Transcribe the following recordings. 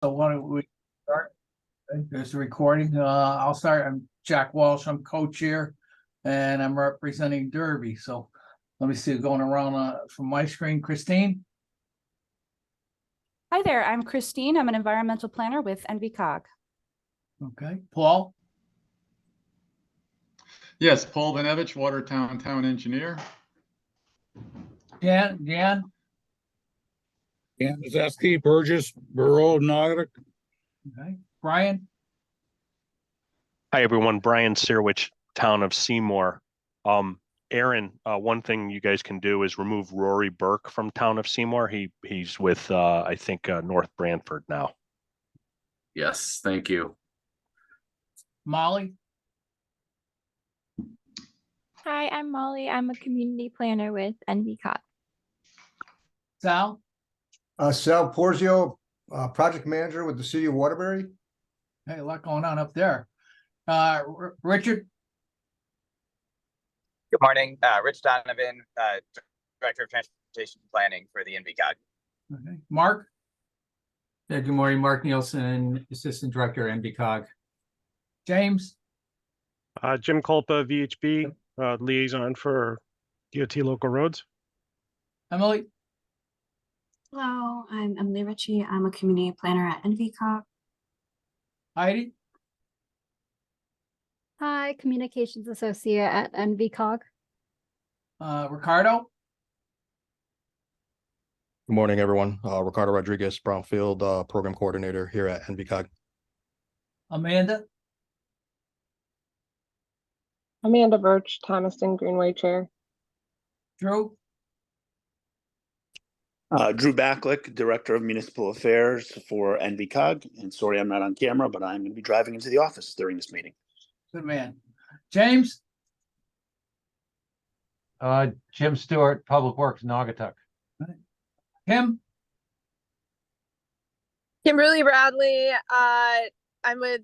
So why don't we start? There's the recording. I'll start. I'm Jack Walsh. I'm co-chair and I'm representing Derby. So let me see, going around from my screen, Christine. Hi there, I'm Christine. I'm an environmental planner with NVCog. Okay, Paul. Yes, Paul Vanevich, Watertown Town Engineer. Jan. Dan Zaski, Burgess, Borough, Naugatuck. Okay, Brian. Hi, everyone. Brian Searwich, Town of Seymour. Aaron, one thing you guys can do is remove Rory Burke from Town of Seymour. He's with, I think, North Branford now. Yes, thank you. Molly. Hi, I'm Molly. I'm a community planner with NVCog. Sal. Sal Porzio, project manager with the city of Waterbury. Hey, a lot going on up there. Richard. Good morning, Rich Donovan, Director of Transportation Planning for the NVCog. Okay, Mark. Yeah, good morning, Mark Nielsen, Assistant Director, NVCog. James. Jim Culpa, VHB, liaison for DOT local roads. Emily. Hello, I'm Emily Ritchie. I'm a community planner at NVCog. Heidi. Hi, Communications Associate at NVCog. Ricardo. Good morning, everyone. Ricardo Rodriguez, Brownfield Program Coordinator here at NVCog. Amanda. Amanda Birch, Thomaston Greenway Chair. Drew. Drew Backlick, Director of Municipal Affairs for NVCog. And sorry, I'm not on camera, but I'm going to be driving into the office during this meeting. Good man. James. Jim Stewart, Public Works, Naugatuck. Kim. Kimberly Bradley. I'm with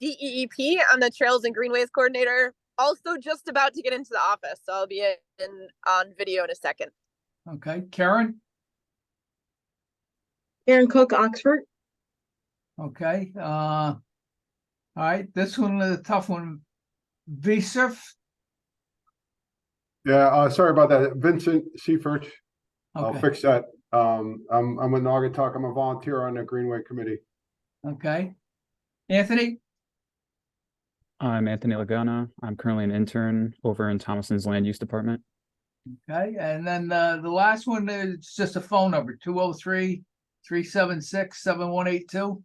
DEEP. I'm the Trails and Greenways Coordinator. Also just about to get into the office, so I'll be on video in a second. Okay, Karen. Karen Cook, Oxford. Okay. All right, this one is a tough one. VSurf. Yeah, sorry about that. Vincent Seifert. Okay. I'll fix that. I'm with Naugatuck. I'm a volunteer on the Greenway Committee. Okay. Anthony. I'm Anthony Lagana. I'm currently an intern over in Thomaston's Land Use Department. Okay, and then the last one is just a phone number, 203-376-7182.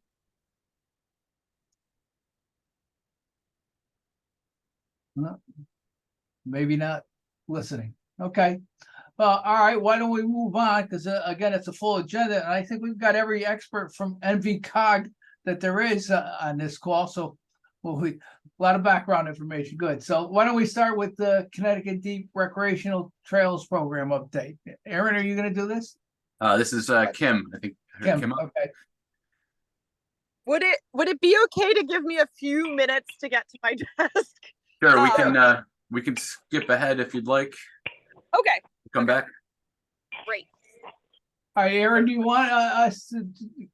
No, maybe not listening. Okay. All right, why don't we move on? Because again, it's a full agenda, and I think we've got every expert from NVCog that there is on this call. So a lot of background information. Good. So why don't we start with the Connecticut Deep Recreational Trails Program update? Aaron, are you going to do this? This is Kim. I think Kim. Okay. Would it be okay to give me a few minutes to get to my desk? Sure, we can skip ahead if you'd like. Okay. Come back. Great. All right, Aaron, do you want us to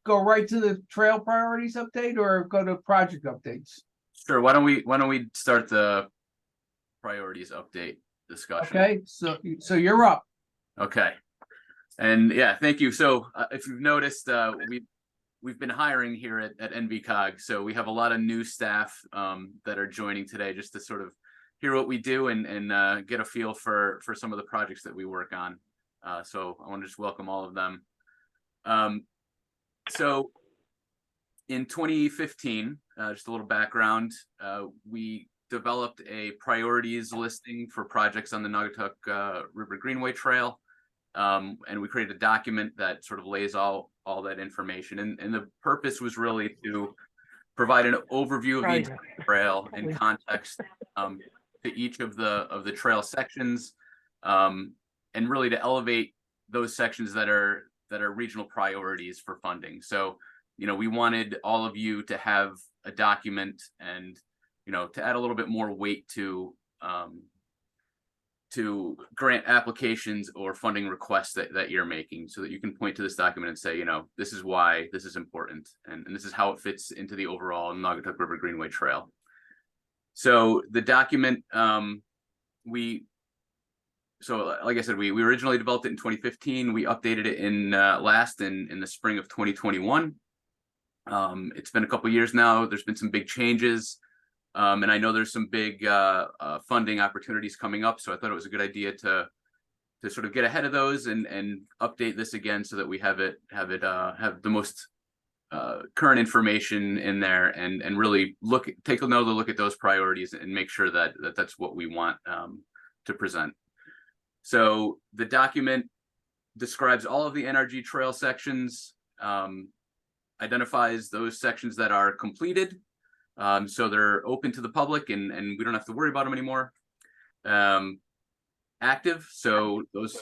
go right to the trail priorities update or go to project updates? Sure. Why don't we start the priorities update discussion? Okay, so you're up. Okay. And yeah, thank you. So if you've noticed, we've been hiring here at NVCog. So we have a lot of new staff that are joining today just to sort of hear what we do and get a feel for some of the projects that we work on. So I want to just welcome all of them. So in 2015, just a little background, we developed a priorities listing for projects on the Naugatuck River Greenway Trail. And we created a document that sort of lays all that information. And the purpose was really to provide an overview of the entire trail in context to each of the trail sections, and really to elevate those sections that are regional priorities for funding. So, we wanted all of you to have a document and, to add a little bit more weight to grant applications or funding requests that you're making, so that you can point to this document and say, you know, this is why this is important, and this is how it fits into the overall Naugatuck River Greenway Trail. So the document, like I said, we originally developed it in 2015. We updated it in in the spring of 2021. It's been a couple years now. There's been some big changes. And I know there's some big funding opportunities coming up, so I thought it was a good idea to sort of get ahead of those and update this again, so that we have the most current information in there, and really take another look at those priorities and make sure that that's what we want to present. So the document describes all of the NRG trail sections, identifies those sections that are completed. So they're open to the public, and we don't have to worry about them anymore. Active, so those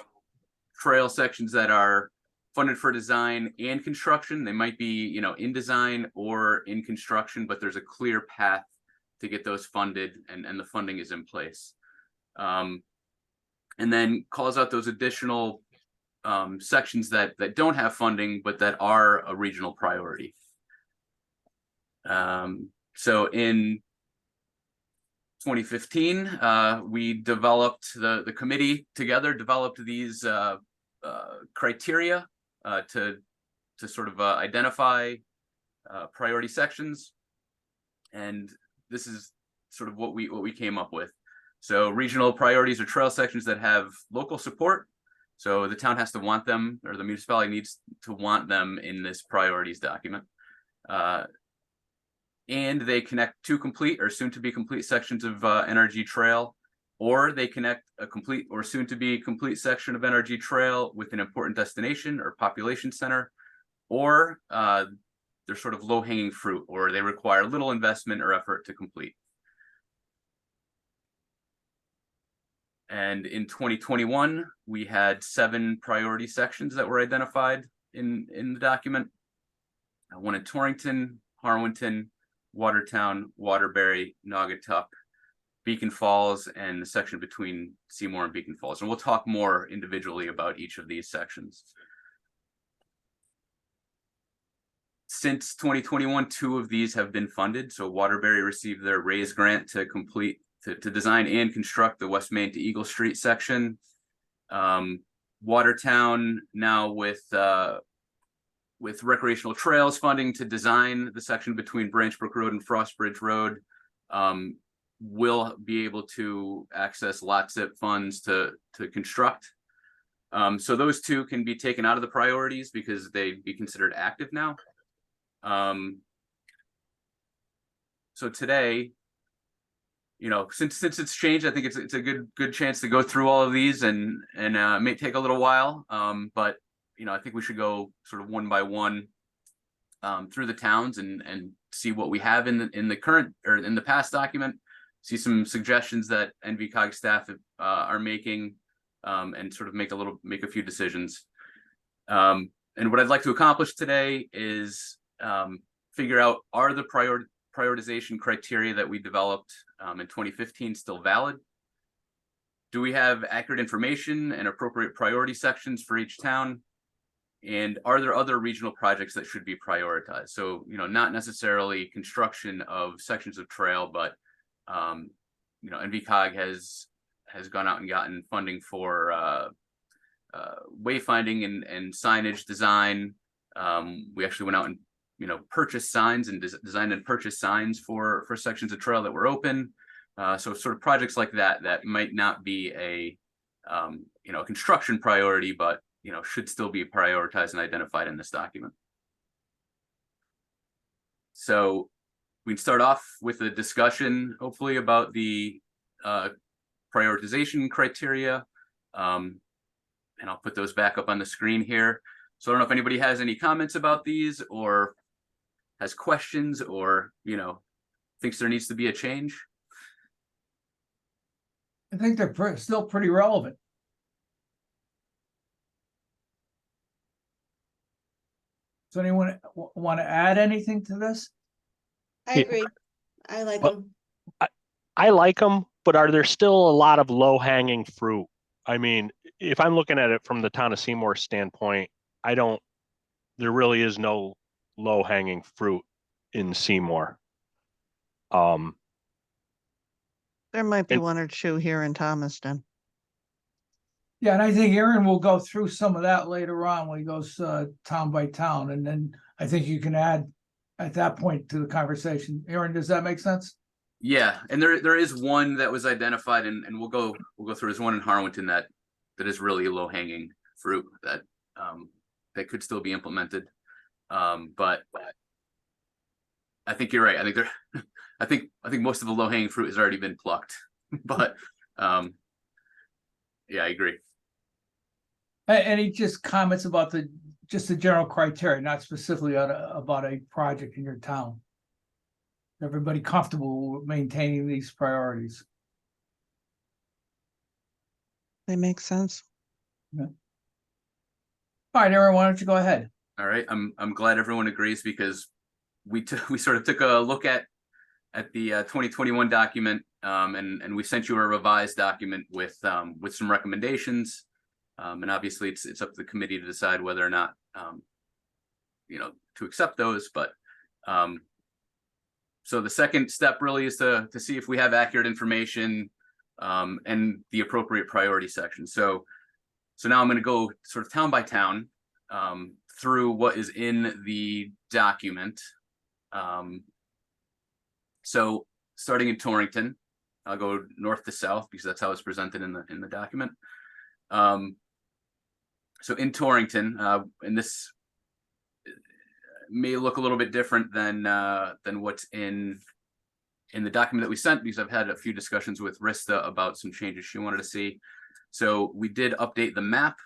trail sections that are funded for design and construction, they might be, you know, in design or in construction, but there's a clear path to get those funded, and the funding is in place. And then calls out those additional sections that don't have funding, but that are a regional priority. So in 2015, we developed, the committee together developed these criteria to sort of identify priority sections. And this is sort of what we came up with. So regional priorities are trail sections that have local support. So the town has to want them, or the municipality needs to want them in this priorities document. And they connect two complete or soon to be complete sections of NRG trail, or they connect a complete or soon to be complete section of NRG trail with an important destination or population center, or they're sort of low hanging fruit, or they require little investment or effort to complete. And in 2021, we had 7 priority sections that were identified in the document. One in Torrington, Harwinton, Watertown, Waterbury, Naugatuck, Beacon Falls, and the section between Seymour and Beacon Falls. And we'll talk more individually about each of these sections. Since 2021, 2 of these have been funded. So Waterbury received their RAISE grant to complete, to design and construct the West Main to Eagle Street section. Watertown now with recreational trails funding to design the section between Branchbrook Road and Frostbridge Road, will be able to access lot zip funds to construct. So those 2 can be taken out of the priorities because they'd be considered active now. So today, you know, since it's changed, I think it's a good chance to go through all of these, and it may take a little while, but you know, I think we should go sort of one by one through the towns and see what we have in the current or in the past document, see some suggestions that NVCOG staff are making, and sort of make a few decisions. And what I'd like to accomplish today is figure out, are the prioritization criteria that we developed in 2015 still valid? Do we have accurate information and appropriate priority sections for each town? And are there other regional projects that should be prioritized? So, you know, not necessarily construction of sections of trail, but you know, NVCOG has gone out and gotten funding for wayfinding and signage design. We actually went out and, you know, purchased signs and designed and purchased signs for sections of trail that were open. So sort of projects like that might not be a you know, a construction priority, but you know, should still be prioritized and identified in this document. So we can start off with a discussion, hopefully, about the prioritization criteria. And I'll put those back up on the screen here. So I don't know if anybody has any comments about these, or has questions, or, you know, thinks there needs to be a change. I think they're still pretty relevant. Does anyone want to add anything to this? I agree. I like them. I like them. but are there still a lot of low hanging fruit? I mean, if I'm looking at it from the town of Seymour standpoint, there really is no low hanging fruit in Seymour. There might be And- one or two here in Thomaston. Yeah, and I think Aaron will go through some of that later on when he goes town by town, and then I think you can add at that point to the conversation. Aaron, does that make sense? Yeah, and there is one that was identified, and we'll go through. There's one in Harwinton that is really low hanging fruit that that could still be implemented. But I think you're right. I think I think most of the low hanging fruit has already been plucked. But yeah, I agree. Any just comments about the general criteria, not specifically about a project in your town? Everybody comfortable with maintaining these priorities? They make sense. Yeah. All right, Aaron, why don't you go ahead? All right, I'm glad everyone agrees, because we sort of took a look at the 2021 document, and we sent you a revised document with some recommendations, and obviously it's up to the committee to decide whether or not to accept those. But so the second step really is to see if we have accurate information and the appropriate priority section. So now I'm going to go sort of town by town through what is in the document. So starting in Torrington, I'll go north to south because that's how it's presented in the document. So in Torrington, and this may look a little bit different than what's in the document that we sent, because I've had a few discussions with Rista about some changes she wanted to see. So we did update the map.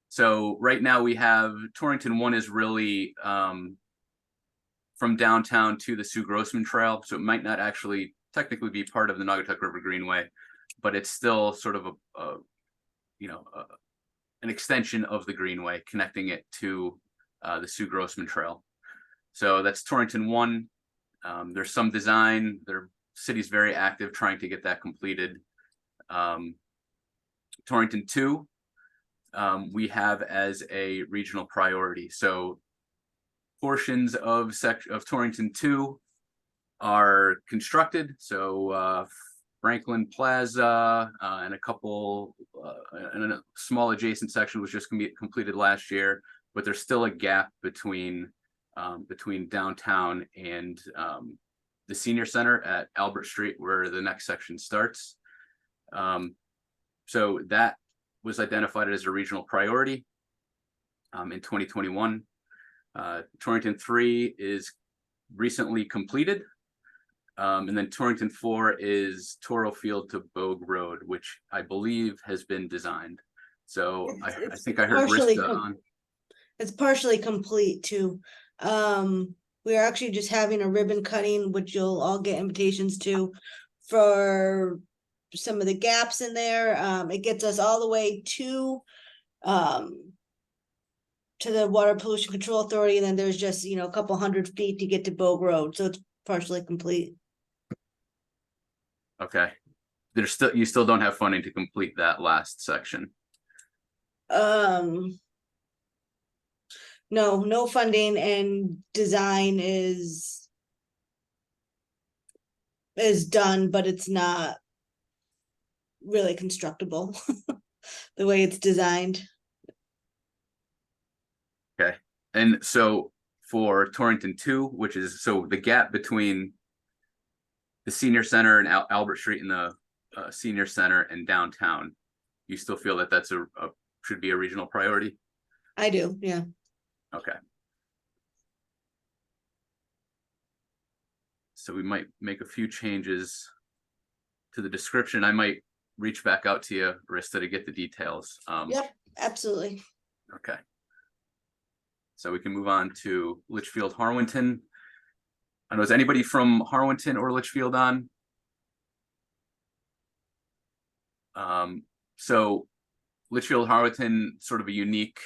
So right now we have Torrington 1 is really from downtown to the Sue Grossman Trail. So it might not actually technically be part of the Naugatuck River Greenway, but it's still sort of an extension of the Greenway, connecting it to the Sue Grossman Trail. So that's Torrington 1. There's some design. The city's very active trying to get that completed. Torrington 2, we have as a regional priority. So portions of Torrington 2 are constructed. So Franklin Plaza and a couple and a small adjacent section was just completed last year, but there's still a gap between downtown and the senior center at Albert Street, where the next section starts. So that was identified as a regional priority in 2021. Torrington 3 is recently completed. And then Torrington 4 is Toro Field to Bogue Road, which I believe has been designed. So I think I heard Rista on. It's partially complete too. We're actually just having a ribbon cutting, which you'll all get invitations to, for some of the gaps in there. It gets us all the way to the Water Pollution Control Authority, and then there's just a couple 100 feet to get to Bogue Road, so it's partially complete. Okay, you still don't have funding to complete that last section. No funding, and design is done, but it's not really constructible the way it's designed. Okay, and so for Torrington 2, which is the gap between the senior center and Albert Street and the senior center and downtown, you still feel that that's should be a regional priority? I do, yeah. Okay. So we might make a few changes to the description. I might reach back out to you, Rista, to get the details. Yep, absolutely. Okay. So we can move on to Litchfield, Harwinton. I know, is anybody from Harwinton or Litchfield on? So Litchfield, Harwinton, sort of a unique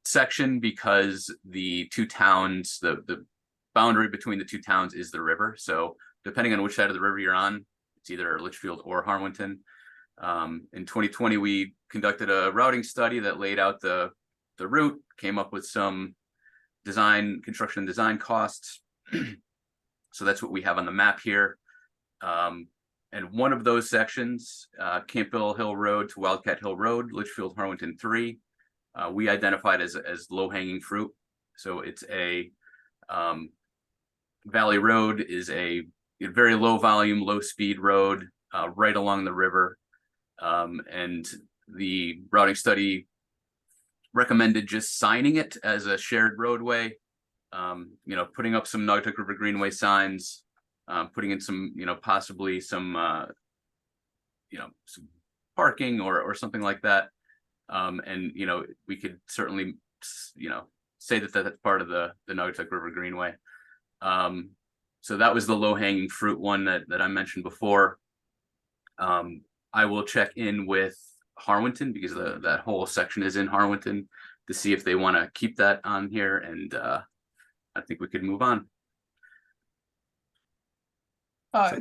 section, because the two towns, the boundary between the two towns is the river. So depending on which side of the river you're on, it's either Litchfield or Harwinton. In 2020, we conducted a routing study that laid out the route, came up with some construction and design costs. So that's what we have on the map here. And one of those sections, Campbell Hill Road to Wildcat Hill Road, Litchfield Harwinton 3, we identified as low-hanging fruit. So it's a Valley Road is a very low volume, low speed road right along the river. And the routing study recommended just signing it as a shared roadway, putting up some Naugatuck River Greenway signs, putting in some, possibly some, some parking or something like that. And, we could certainly, say that that's part of the Naugatuck River Greenway. So that was the low hanging fruit one that I mentioned before. I will check in with Harwinton because that whole section is in Harwinton to see if they want to keep that on here, and I think we could move on.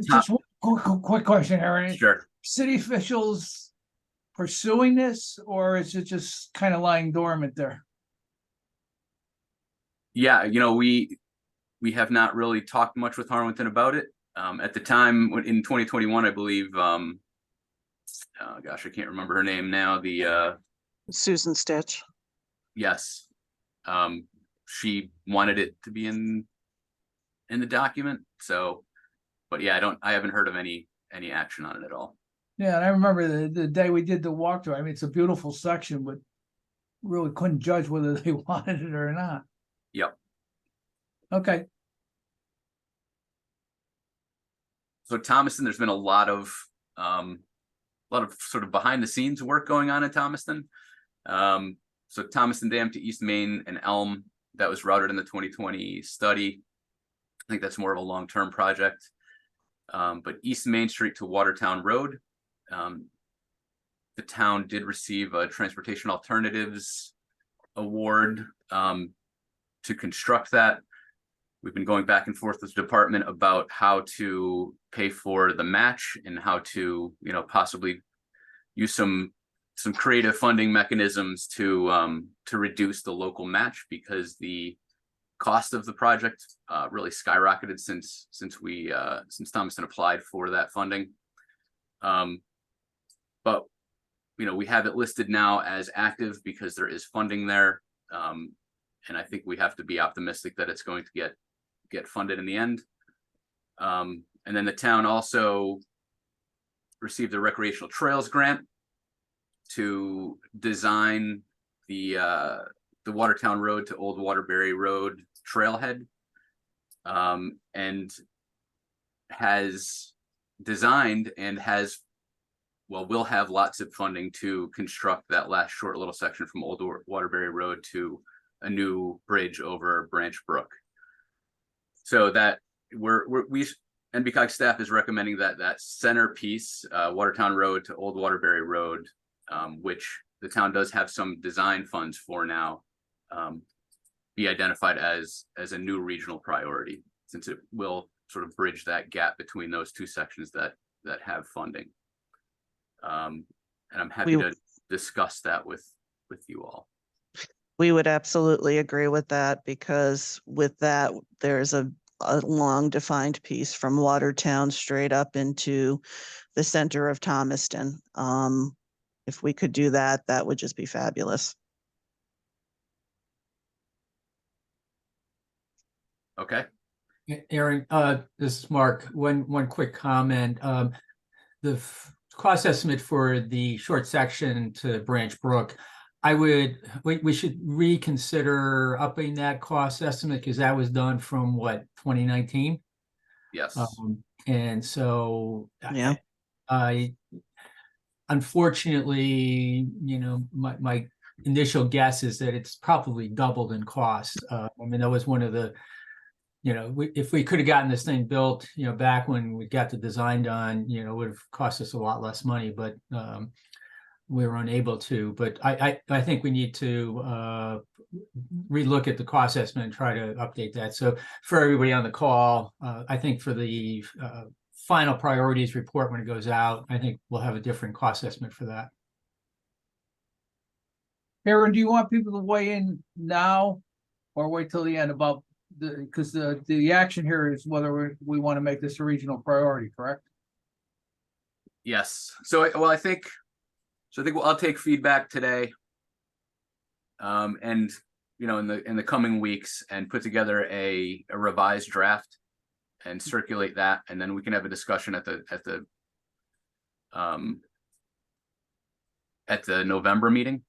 Just one quick question, Aaron. Sure. City officials pursuing this, or is it just kind of lying dormant there? Yeah, we have not really talked much with Harwinton about it. At the time in 2021, I believe, gosh, I can't remember her name now. Susan Stitch. Yes. She wanted it to be in the document. So, but yeah, I haven't heard of any action on it at all. Yeah, and I remember the day we did the walkthrough. I mean, it's a beautiful section, but really couldn't judge whether they wanted it or not. Yep. Okay. So Thomaston, there's been a lot of sort of behind the scenes work going on in Thomaston. So Thomaston Dam to East Main and Elm, that was routed in the 2020 study. I think that's more of a long-term project. But East Main Street to Watertown Road, the town did receive a Transportation Alternatives Award to construct that. We've been going back and forth with the department about how to pay for the match and how to, possibly use some creative funding mechanisms to reduce the local match, because the cost of the project really skyrocketed since Thomaston applied for that funding. But we have it listed now as active because there is funding there, and I think we have to be optimistic that it's going to get funded in the end. And then the town also received a recreational trails grant to design the Watertown Road to Old Waterbury Road trailhead, and has designed and will have lots of funding to construct that last short little section from Old Waterbury Road to a new bridge over Branch Brook. So that NBCOG staff is recommending that centerpiece, Watertown Road to Old Waterbury Road, which the town does have some design funds for now, be identified as a new regional priority, since it will sort of bridge that gap between those two sections that have funding. And I'm happy to discuss that with you all. We would absolutely agree with that, because with that, there's a long defined piece from Watertown straight up into the center of Thomaston. If we could do that, that would just be fabulous. Okay. Aaron, this is Mark. One quick comment. The cost estimate for the short section to Branch Brook, we should reconsider upping that cost estimate, because that was done from 2019. Yes. And so yeah, I unfortunately, my initial guess is that it's probably doubled in cost. I mean, that was one of the, if we could have gotten this thing built, back when we got the design done, it would have cost us a lot less money, but we were unable to. But I think we need to relook at the cost estimate and try to update that. So for everybody on the call, I think for the final priorities report, when it goes out, I think we'll have a different cost estimate for that. Aaron, do you want people to weigh in now or wait till the end about because the action here is whether we want to make this a regional priority, correct? Yes. So, well, I think I'll take feedback today. And in the coming weeks and put together a revised draft and circulate that, and then we can have a discussion at the November meeting.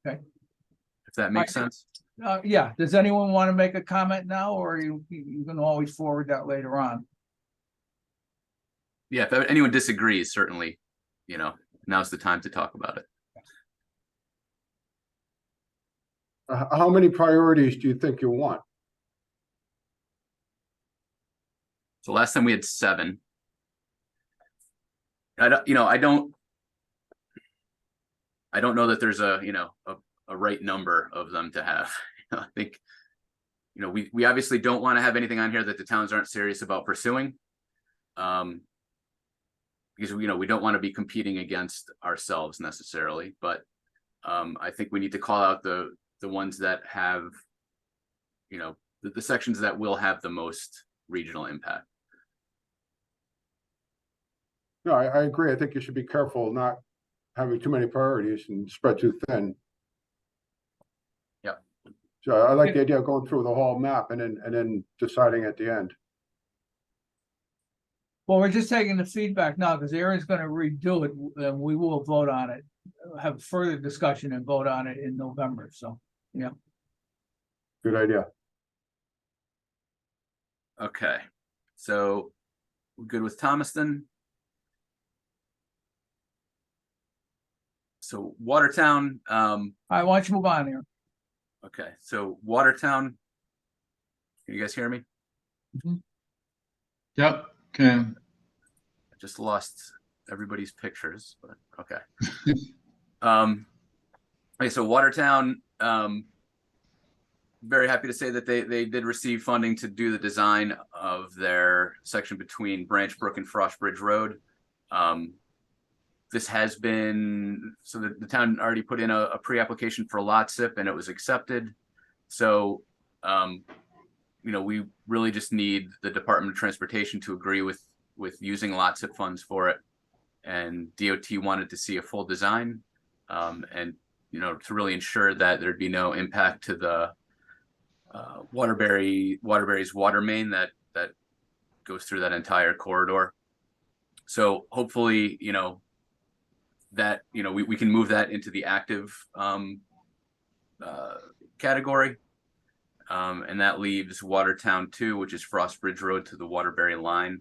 Okay. If that makes sense. Yeah. Does anyone want to make a comment now, or you can always forward that later on? Yeah, if anyone disagrees, certainly, now's the time to talk about it. How many priorities do you think you want? So last time we had 7. I don't know that there's a right number of them to have. I think, we obviously don't want to have anything on here that the towns aren't serious about pursuing. Because we don't want to be competing against ourselves necessarily, but I think we need to call out the ones that have, the sections that will have the most regional impact. No, I agree. I think you should be careful not having too many priorities and spread too thin. Yep. So I like the idea of going through the whole map and then deciding at the end. Well, we're just taking the feedback now because Aaron's going to redo it and we will vote on it, have further discussion and vote on it in November. So, yeah. Good idea. Okay. So we're good with Thomaston. So Watertown. All right, why don't you move on here? Okay. So Watertown. Can you guys hear me? Mm-hmm. Yep. Can. I just lost everybody's pictures, but okay. Okay, so Watertown, very happy to say that they did receive funding to do the design of their section between Branch Brook and Frost Bridge Road. This has been, so the town already put in a pre-application for a lot SIP and it was accepted. So, we really just need the Department of Transportation to agree with using lot SIP funds for it. And DOT wanted to see a full design and, to really ensure that there'd be no impact to the Waterbury's water main that goes through that entire corridor. So hopefully, that, we can move that into the active category. And that leaves Watertown 2, which is Frost Bridge Road to the Waterbury line.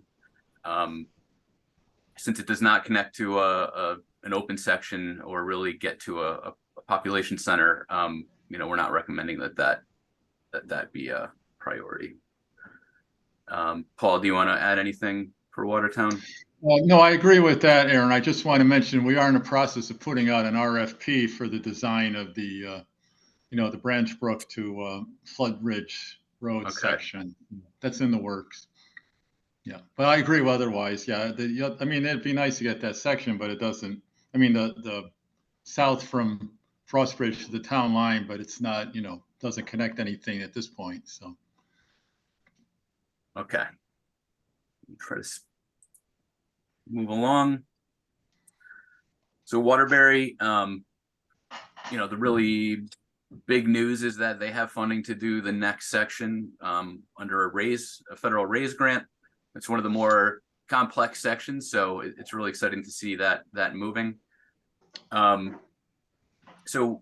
Since it does not connect to an open section or really get to a population center, we're not recommending that be a priority. Paul, do you want to add anything for Watertown? No, I agree with that, Aaron. I just want to mention we are in the process of putting out an RFP for the design of the, the Branch Brook to Flood Ridge Road section. That's in the works. Yeah, but I agree otherwise. Yeah, I mean, it'd be nice to get that section, but it doesn't. I mean, the south from Frost Bridge to the town line, but it's not, doesn't connect anything at this point. So. Okay. Try to move along. So Waterbury, the really big news is that they have funding to do the next section under a federal raise grant. It's one of the more complex sections, so it's really exciting to see that moving. So,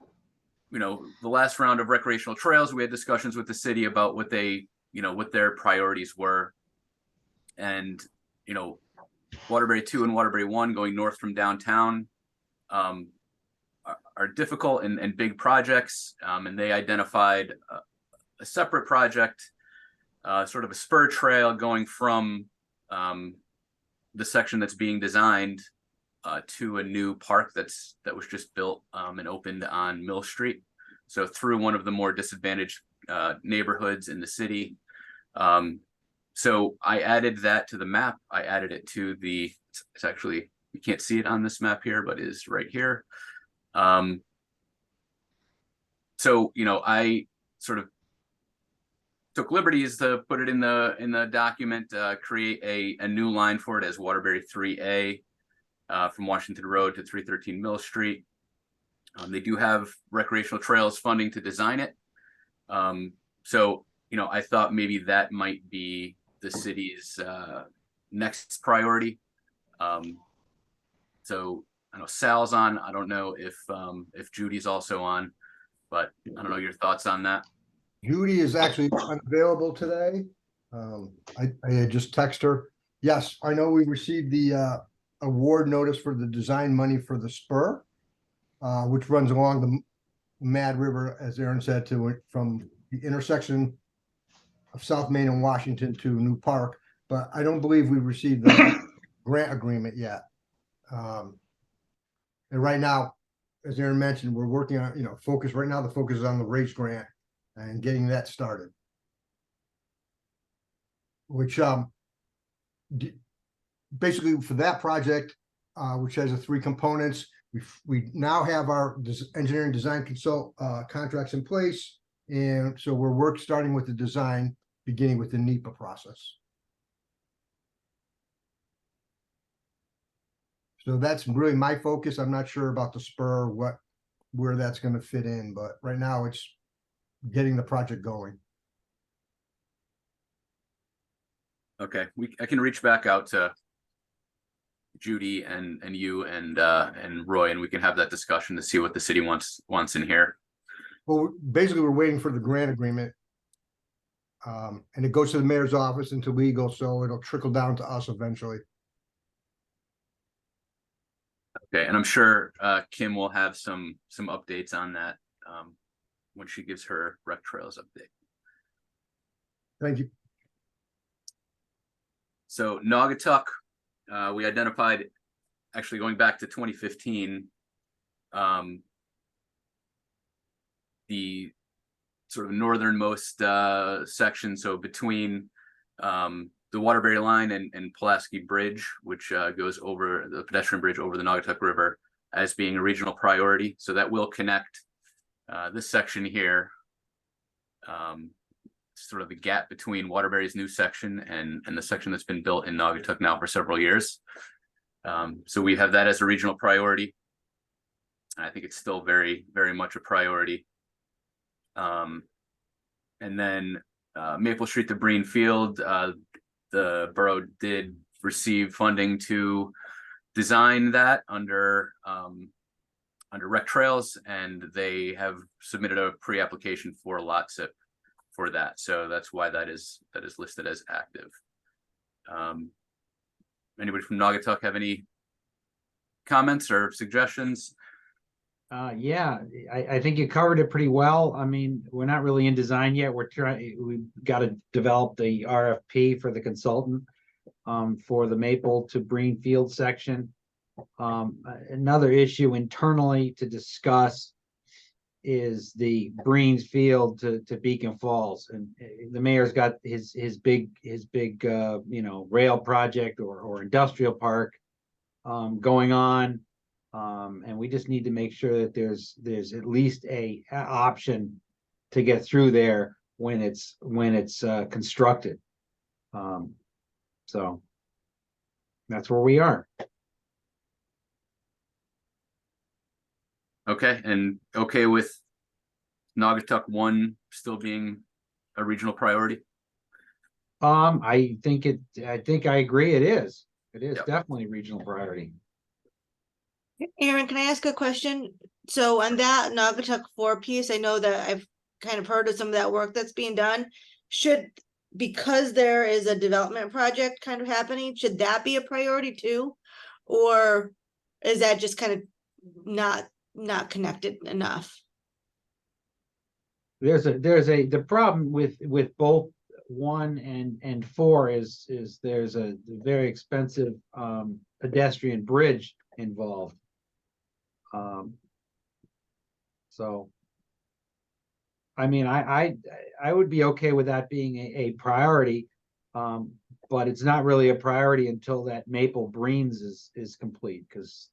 the last round of recreational trails, we had discussions with the city about what what their priorities were, and Waterbury 2 and Waterbury 1 going north from downtown are difficult and big projects, and they identified a separate project, sort of a spur trail going from the section that's being designed to a new park that was just built and opened on Mill Street. so through one of the more disadvantaged neighborhoods in the city. So I added that to the map. I added it to the, it's actually, you can't see it on this map here, but it is right here. So, you know, I sort of took liberties to put it in the document, create a new line for it as Waterbury 3A from Washington Road to 313 Mill Street. They do have recreational trails funding to design it. So, you know, I thought maybe that might be the city's next priority. So I know Sal's on. I don't know if Judy's also on, but I don't know your thoughts on that. Judy is actually unavailable today. I had just texted her. Yes, I know we received the award notice for the design money for the spur, which runs along the Mad River, as Aaron said, from the intersection of South Main and Washington to New Park. But I don't believe we received the grant agreement yet. And right now, as Aaron mentioned, we're working on, focus right now. The focus is on the race grant and getting that started. Which basically for that project, which has the 3 components, we now have our engineering design consult contracts in place, and so we're starting with the design, beginning with the NEPA process. So that's really my focus. I'm not sure about the spur, where that's going to fit in, but right now it's getting the project going. Okay, I can reach back out to Judy and you and Roy, and we can have that discussion to see what the city wants in here. Well, basically, we're waiting for the grant agreement, and it goes to the mayor's office into legal, so it'll trickle down to us eventually. Okay, and I'm sure Kim will have some updates on that when she gives her rec trails update. Thank you. So Naugatuck, we identified, actually going back to 2015, the sort of northernmost section, so between the Waterbury line and Pulaski Bridge, which goes over the pedestrian bridge over the Naugatuck River, as being a regional priority. So that will connect this section here, sort of the gap between Waterbury's new section and the section that's been built in Naugatuck now for several years. So we have that as a regional priority. I think it's still very, very much a priority. And then Maple Street to Breen Field, the borough did receive funding to design that under rec trails, and they have submitted a pre-application for lot SIP for that. So that's why that is listed as active. Anybody from Naugatuck have any comments or suggestions? Yeah, I think you covered it pretty well. I mean, we're not really in design yet. We've got to develop the RFP for the consultant for the Maple to Breen Field section. Another issue internally to discuss is the Breen's Field to Beacon Falls, and the mayor's got his big rail project or industrial park going on. And we just need to make sure that there's at least a option to get through there when it's constructed. So that's where we are. Okay, and okay with Naugatuck 1 still being a regional priority? I think I agree. It is definitely a regional priority. Aaron, can I ask a question? So on that Naugatuck 4 piece, I know that I've kind of heard of some of that work that's being done. Because there is a development project kind of happening, should that be a priority too? Or is that just kind of not connected enough? The problem with both 1 and 4 is there's a very expensive pedestrian bridge involved. So I mean, I would be okay with that being a priority. But it's not really a priority until that Maple Breens is complete, because,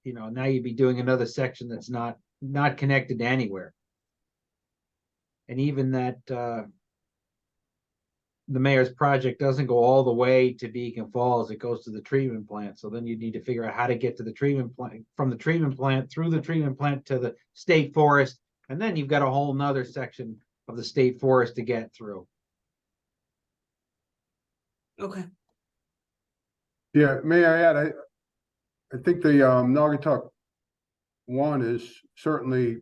you know, now you'd be doing another section that's not connected to anywhere. And even that, the mayor's project doesn't go all the way to Beacon Falls, it goes to the treatment plant. So then you need to figure out how to get to the treatment plant, from the treatment plant, through the treatment plant to the state forest. And then you've got a whole nother section of the state forest to get through. Okay. Yeah, may I add, I think the Naugatuck one is certainly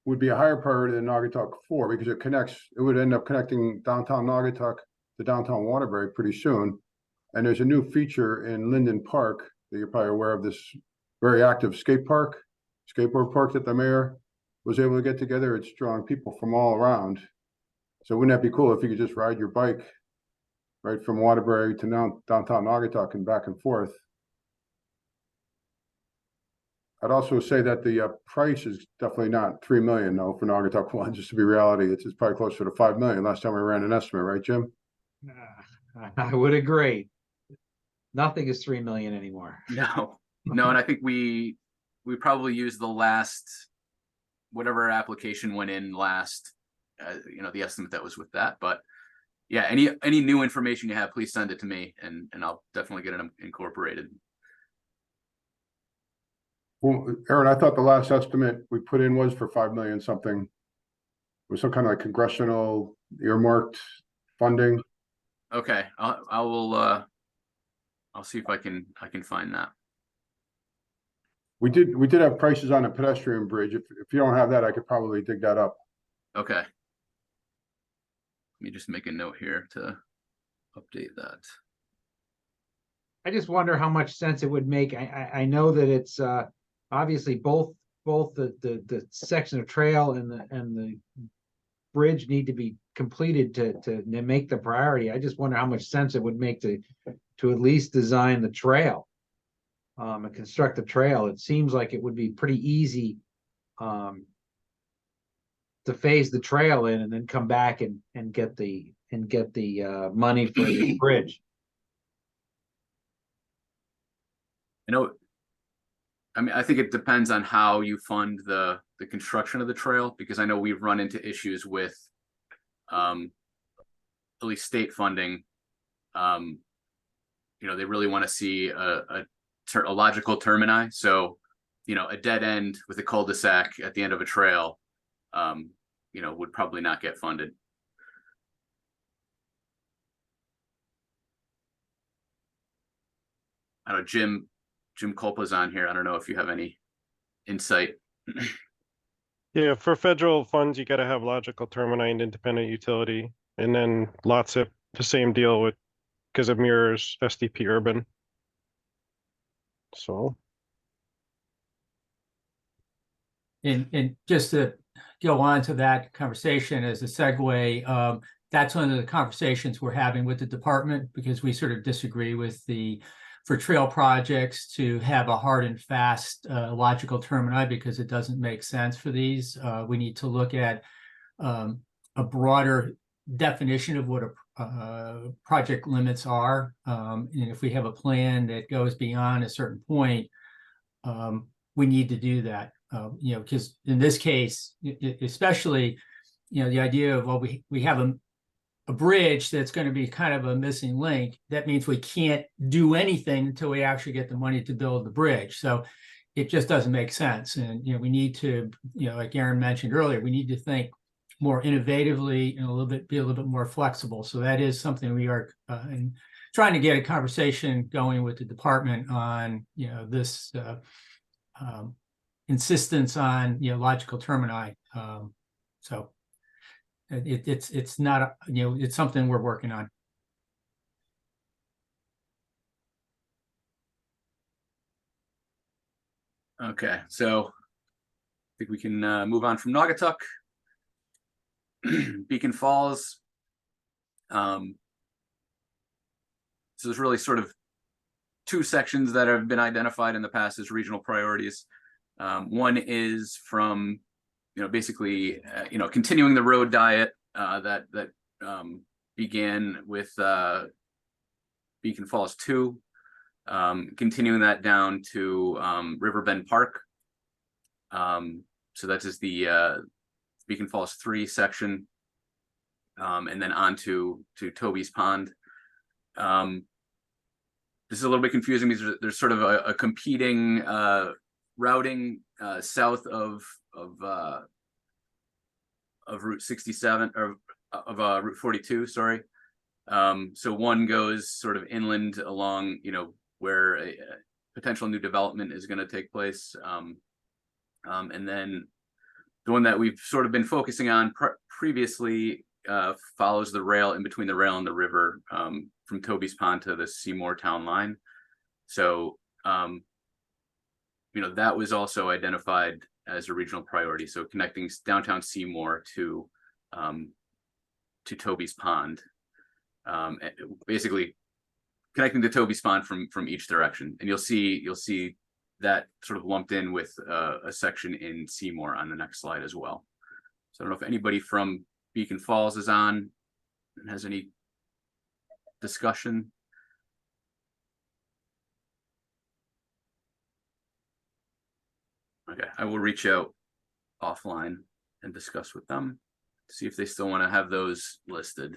would be a higher priority than Naugatuck 4, because it would end up connecting downtown Naugatuck to downtown Waterbury pretty soon. And there's a new feature in Linden Park that you're probably aware of, this very active skateboard park that the mayor was able to get together. It's drawing people from all around. So wouldn't that be cool if you could just ride your bike right from Waterbury to downtown Naugatuck and back and forth? I'd also say that the price is definitely not 3 million though for Naugatuck 1, just to be reality. It's probably closer to 5 million last time we ran an estimate, right, Jim? I would agree. Nothing is 3 million anymore. No, and I think we probably used the last, whatever application went in last, you know, the estimate that was with that. But yeah, any new information you have, please send it to me, and I'll definitely get it incorporated. Well, Aaron, I thought the last estimate we put in was for 5 million something. It was some kind of like congressional earmarked funding. Okay, I'll see if I can find that. We did have prices on a pedestrian bridge. If you don't have that, I could probably dig that up. Okay. Let me just make a note here to update that. I just wonder how much sense it would make. I know that it's obviously both the section of trail and the bridge need to be completed to make the priority. I just wonder how much sense it would make to at least design the trail, and construct the trail. It seems like it would be pretty easy to phase the trail in and then come back and get the money for the bridge. You know, I mean, I think it depends on how you fund the construction of the trail, because I know we've run into issues with at least state funding. You know, they really want to see a logical termini. So, you know, a dead end with a cul-de-sac at the end of a trail, you know, would probably not get funded. I don't know, Jim Culpa's on here. I don't know if you have any insight. Yeah, for federal funds, you got to have logical termini and independent utility, and then lots of the same deal with, because it mirrors SDP urban. So. And just to go on to that conversation as a segue, that's one of the conversations we're having with the department, because we sort of disagree with for trail projects to have a hard and fast logical termini, because it doesn't make sense for these. We need to look at a broader definition of what a project limits are. And if we have a plan that goes beyond a certain point, we need to do that. You know, because in this case, especially, you know, the idea of, well, we have a bridge that's going to be kind of a missing link. That means we can't do anything until we actually get the money to build the bridge. So it just doesn't make sense. And, you know, we need to, you know, like Aaron mentioned earlier, we need to think more innovatively and be a little bit more flexible. So that is something we are trying to get a conversation going with the department on, you know, this insistence on, you know, logical termini. So it's not, you know, it's something we're working on. Okay, so I think we can move on from Naugatuck. Beacon Falls. So there's really sort of two sections that have been identified in the past as regional priorities. One is from basically, continuing the road diet that began with Beacon Falls 2, continuing that down to Riverbend Park. So that is the Beacon Falls 3 section, and then on to Toby's Pond. This is a little bit confusing because there's sort of a competing routing south of Route 67 or of Route 42. Sorry. So one goes sort of inland along, where a potential new development is going to take place, and then the one that we've sort of been focusing on previously follows the rail in between the rail and the river, from Toby's Pond to the Seymour town line. So, that was also identified as a regional priority. So connecting downtown Seymour to Toby's Pond, basically connecting to Toby's Pond from each direction. And you'll see that sort of lumped in with a section in Seymour on the next slide as well. So I don't know if anybody from Beacon Falls is on and has any discussion. Okay, I will reach out offline and discuss with them, see if they still want to have those listed.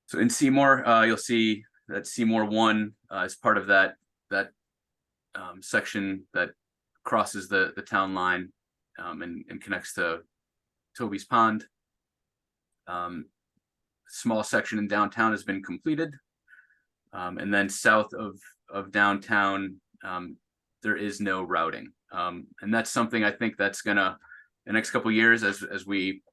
So in Seymour, you'll see that Seymour 1 is part of that section that crosses the town line and connects to Toby's Pond. Small section in downtown has been completed, and then south of downtown there is no routing, and that's something I think that's gonna, the next couple of years, as we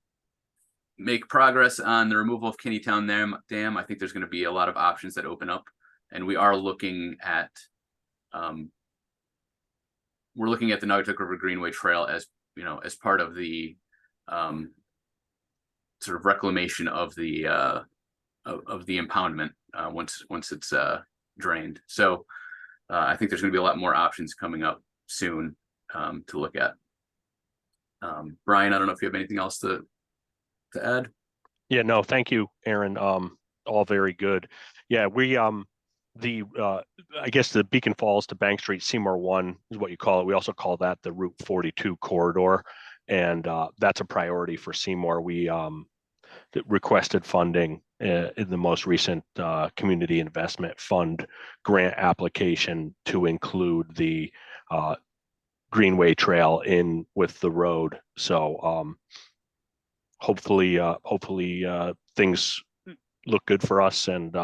make progress on the removal of Kinneytown Dam, I think there's going to be a lot of options that open up, and we are looking at the Naugatuck River Greenway Trail as part of the sort of reclamation of the impoundment once it's drained. So I think there's going to be a lot more options coming up soon to look at. Brian, I don't know if you have anything else to add. Yeah, no, thank you, Aaron. All very good. Yeah, we I guess the Beacon Falls to Bank Street, Seymour 1 is what you call it. We also call that the Route 42 corridor, and that's a priority for Seymour. We requested funding in the most recent Community Investment Fund grant application to include the Greenway Trail in with the road. So hopefully things look good for us, and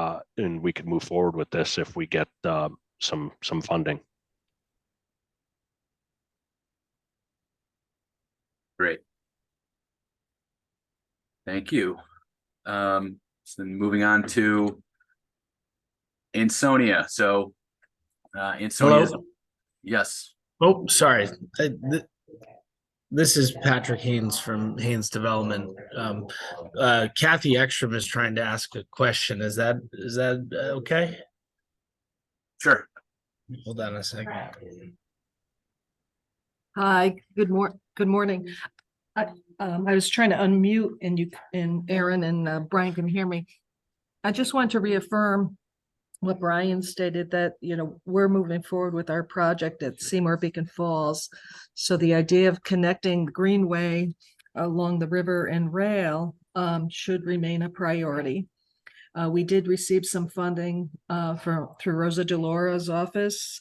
we can move forward with this if we get some funding. Great. Thank you. So then moving on to Ansonia. So Ansonia. Yes. Oh, sorry. This is Patrick Haynes from Haynes Development. Kathy Ekstrom is trying to ask a question. Is that okay? Sure. Hold on a second. Hi, good morning. I was trying to unmute and Aaron and Brian can hear me. I just want to reaffirm what Brian stated, that, we're moving forward with our project at Seymour Beacon Falls. So the idea of connecting the Greenway along the river and rail should remain a priority. We did receive some funding through Rosa DeLaura's office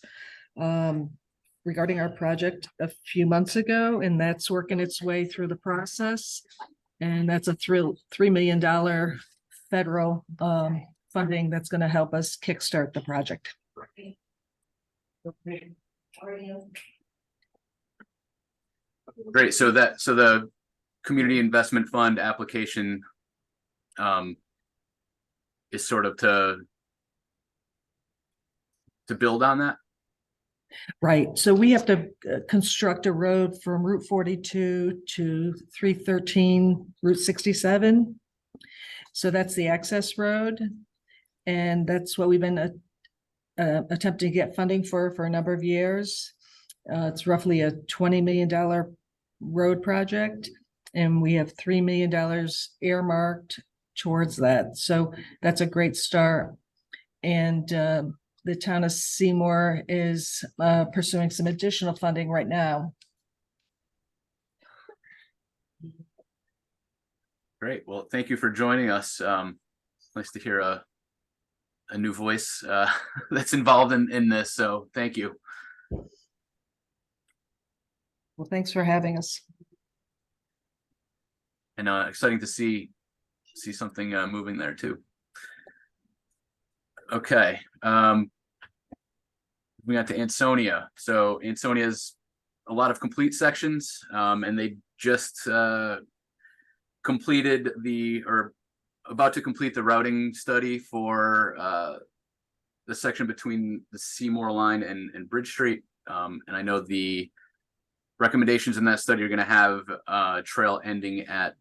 regarding our project a few months ago, and that's working its way through the process. And that's a $3 million federal funding that's going to help us kickstart the project. Great. So the Community Investment Fund application is sort of to build on that. Right. So we have to construct a road from Route 42 to 313 Route 67. So that's the access road. And that's what we've been attempting to get funding for a number of years. It's roughly a $20 million road project. And we have $3 million earmarked towards that. So that's a great start. And the town of Seymour is pursuing some additional funding right now. Great. Well, thank you for joining us. Nice to hear a new voice that's involved in this. So thank you. Well, thanks for having us. And exciting to see something moving there too. Okay. We got to Ansonia. So Ansonia has a lot of complete sections, and they just completed about to complete the routing study for the section between the Seymour line and Bridge Street. And I know the recommendations in that study are going to have a trail ending at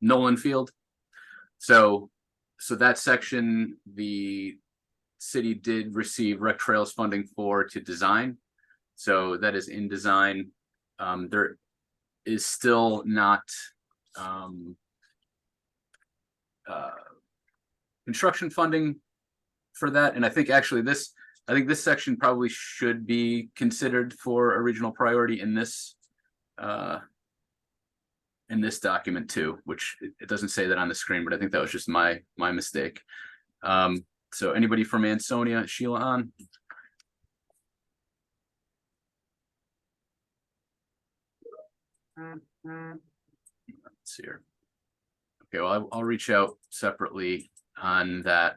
Nolan Field. So that section, the city did receive Rec Trails funding to design. So that is in design. There is still not construction funding for that. And I think actually this section probably should be considered for a regional priority in this document too, which it doesn't say that on the screen, but I think that was just my mistake. So anybody from Ansonia, Sheila on? Let's see here. Okay, well, I'll reach out separately on that.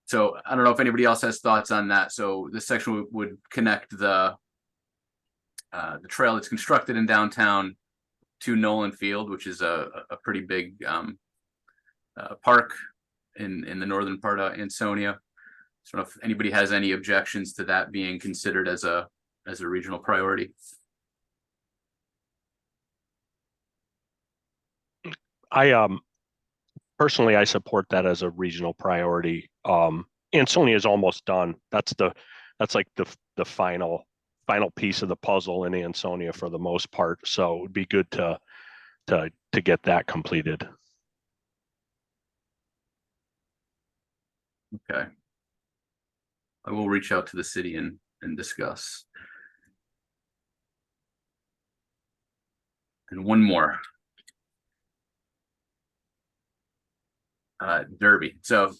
So I don't know if anybody else has thoughts on that. So this section would connect the trail that's constructed in downtown to Nolan Field, which is a pretty big park in the northern part of Ansonia. So if anybody has any objections to that being considered as a regional priority. Personally, I support that as a regional priority. Ansonia is almost done. That's like the final piece of the puzzle in Ansonia for the most part. So it would be good to get that completed. Okay. I will reach out to the city and discuss. And one more. Derby. So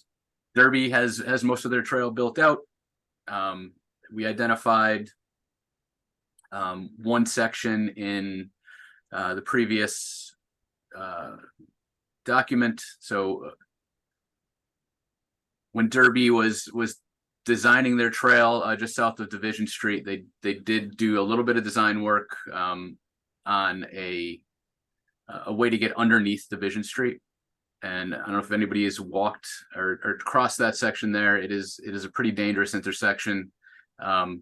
Derby has most of their trail built out. We identified one section in the previous document. So when Derby was designing their trail just south of Division Street, they did do a little bit of design work on a way to get underneath Division Street. And I don't know if anybody has walked or crossed that section there. It is a pretty dangerous intersection. I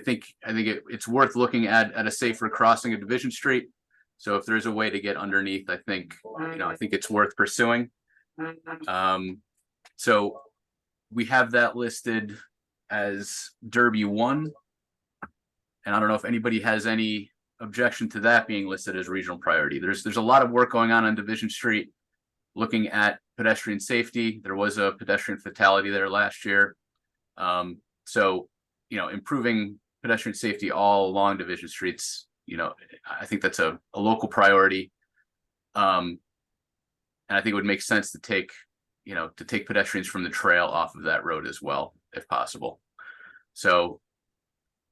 think it's worth looking at a safer crossing of Division Street. So if there's a way to get underneath, I think it's worth pursuing. So we have that listed as Derby 1. And I don't know if anybody has any objection to that being listed as regional priority. There's a lot of work going on Division Street, looking at pedestrian safety. There was a pedestrian fatality there last year. So, improving pedestrian safety all along Division Streets, I think that's a local priority. And I think it would make sense to take pedestrians from the trail off of that road as well, if possible. So,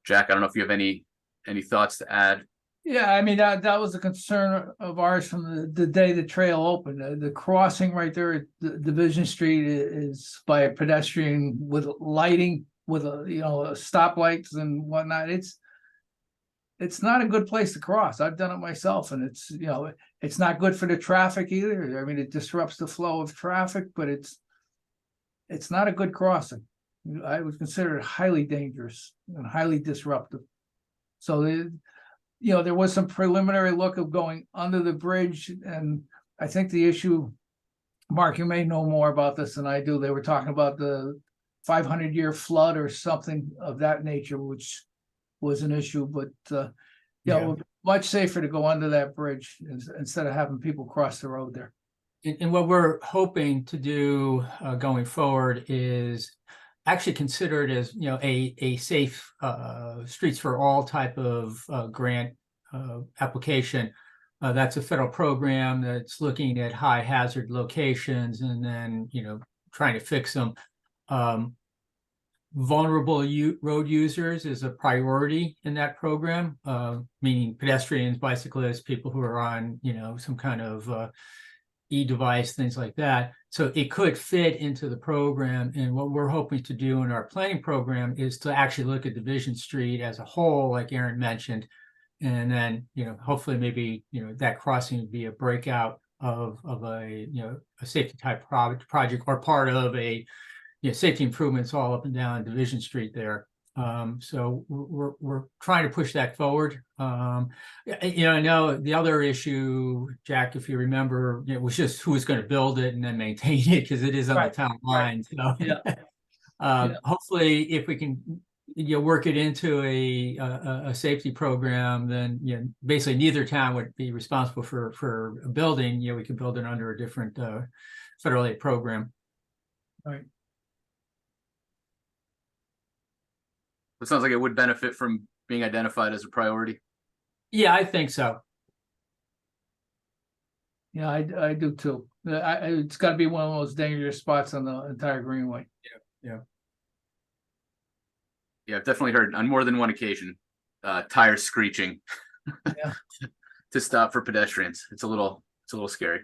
Jack, I don't know if you have any thoughts to add. Yeah, I mean, that was a concern of ours from the day the trail opened. The crossing right there at Division Street is by a pedestrian with lighting, with stoplights and whatnot. It's not a good place to cross. I've done it myself, and it's not good for the traffic either. I mean, it disrupts the flow of traffic, but it's not a good crossing. I would consider it highly dangerous and highly disruptive. So there was some preliminary look of going under the bridge, and I think the issue, Mark, you may know more about this than I do. They were talking about the 500-year flood or something of that nature, which was an issue, but yeah, it would be much safer to go under that bridge instead of having people cross the road there. And what we're hoping to do going forward is actually consider it as, you know, a safe streets for all type of grant application. That's a federal program that's looking at high hazard locations and then, you know, trying to fix them. Vulnerable road users is a priority in that program, meaning pedestrians, bicyclists, people who are on, you know, some kind of e-device, things like that. So it could fit into the program. And what we're hoping to do in our planning program is to actually look at Division Street as a whole, like Aaron mentioned. And then, you know, hopefully maybe, you know, that crossing would be a breakout of a, you know, a safety type project or part of a, you know, safety improvements all up and down Division Street there. So we're trying to push that forward. You know, I know the other issue, Jack, if you remember, it was just who's going to build it and then maintain it because it is on the town line. So hopefully, if we can, you know, work it into a safety program, then, you know, basically neither town would be responsible for a building. You know, we could build it under a different federal aid program. All right. It sounds like it would benefit from being identified as a priority. Yeah, I think so. Yeah, I do too. It's got to be one of those dangerous spots on the entire Greenway. Yeah. Yeah, I've definitely heard on more than one occasion, tires screeching to stop for pedestrians. It's a little scary.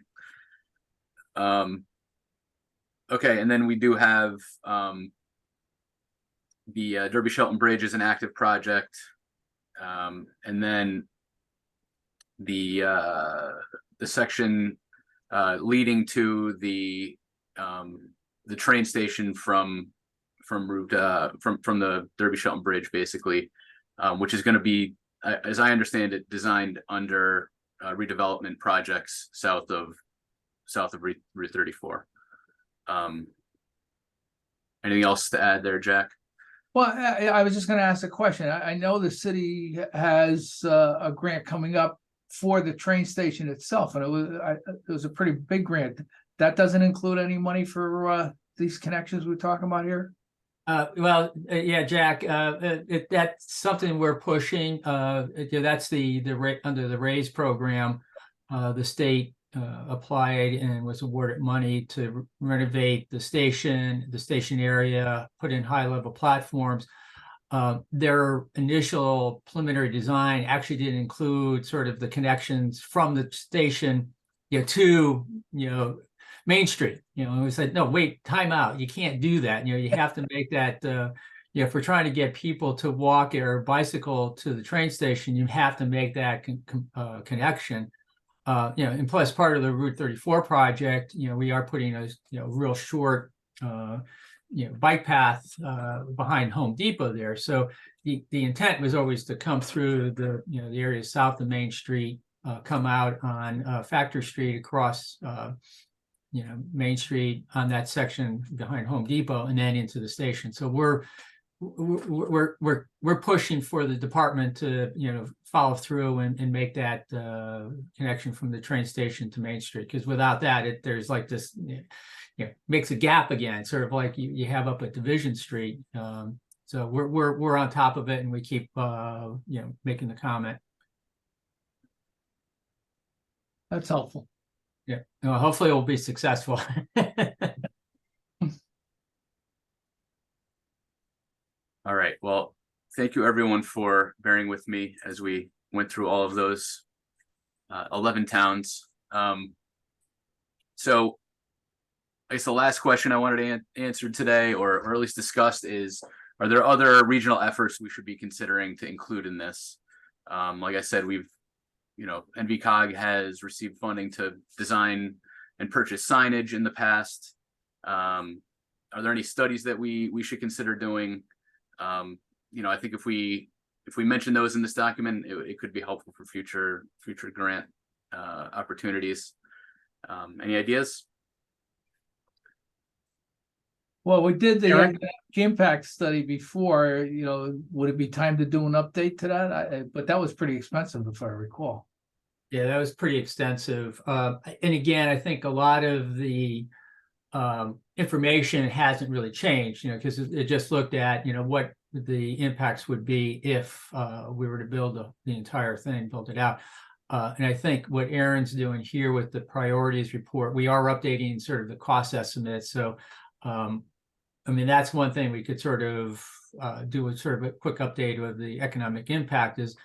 Okay, and then we do have the Derby Shelton Bridge is an active project, and then the section leading to the train station from the Derby Shelton Bridge, basically, which is going to be, as I understand it, designed under redevelopment projects south of Route 34. Anything else to add there, Jack? Well, I was just going to ask a question. I know the city has a grant coming up for the train station itself, and it was a pretty big grant. That doesn't include any money for these connections we're talking about here? Well, yeah, Jack, that's something we're pushing. That's under the RAISE program. The state applied and was awarded money to renovate the station area, put in high-level platforms. Their initial preliminary design actually didn't include sort of the connections from the station, you know, to, you know, Main Street. You know, and we said, no, wait, time out. You can't do that. You know, you have to make that, you know, if we're trying to get people to walk or bicycle to the train station, you have to make that connection. You know, and plus part of the Route 34 project, you know, we are putting a, you know, real short, you know, bike path behind Home Depot there. So the intent was always to come through the, you know, the area south of Main Street, come out on Factory Street across, you know, Main Street on that section behind Home Depot and then into the station. So we're pushing for the department to, you know, follow through and make that connection from the train station to Main Street, because without that, there's like this, you know, makes a gap again, sort of like you have up at Division Street. So we're on top of it, and we keep you know, making the comment. That's helpful. Yeah, well, hopefully it will be successful. All right. Well, thank you everyone for bearing with me as we went through all of those 11 towns. So I guess the last question I wanted to answer today, or at least discussed, is, are there other regional efforts we should be considering to include in this? Like I said, we've, you know, NVCOG has received funding to design and purchase signage in the past. Are there any studies that we should consider doing? You know, I think if we mention those in this document, it could be helpful for future grant opportunities. Any ideas? Well, we did the Eric? economic impact study before, would it be time to do an update to that? But that was pretty expensive, if I recall. Yeah, that was pretty extensive. And again, I think a lot of the information hasn't really changed, because it just looked at, what the impacts would be if we were to build the entire thing, build it out. And I think what Aaron's doing here with the priorities report, we are updating sort of the cost estimates. So, I mean, that's one thing we could sort of do a sort of a quick update of the economic impact is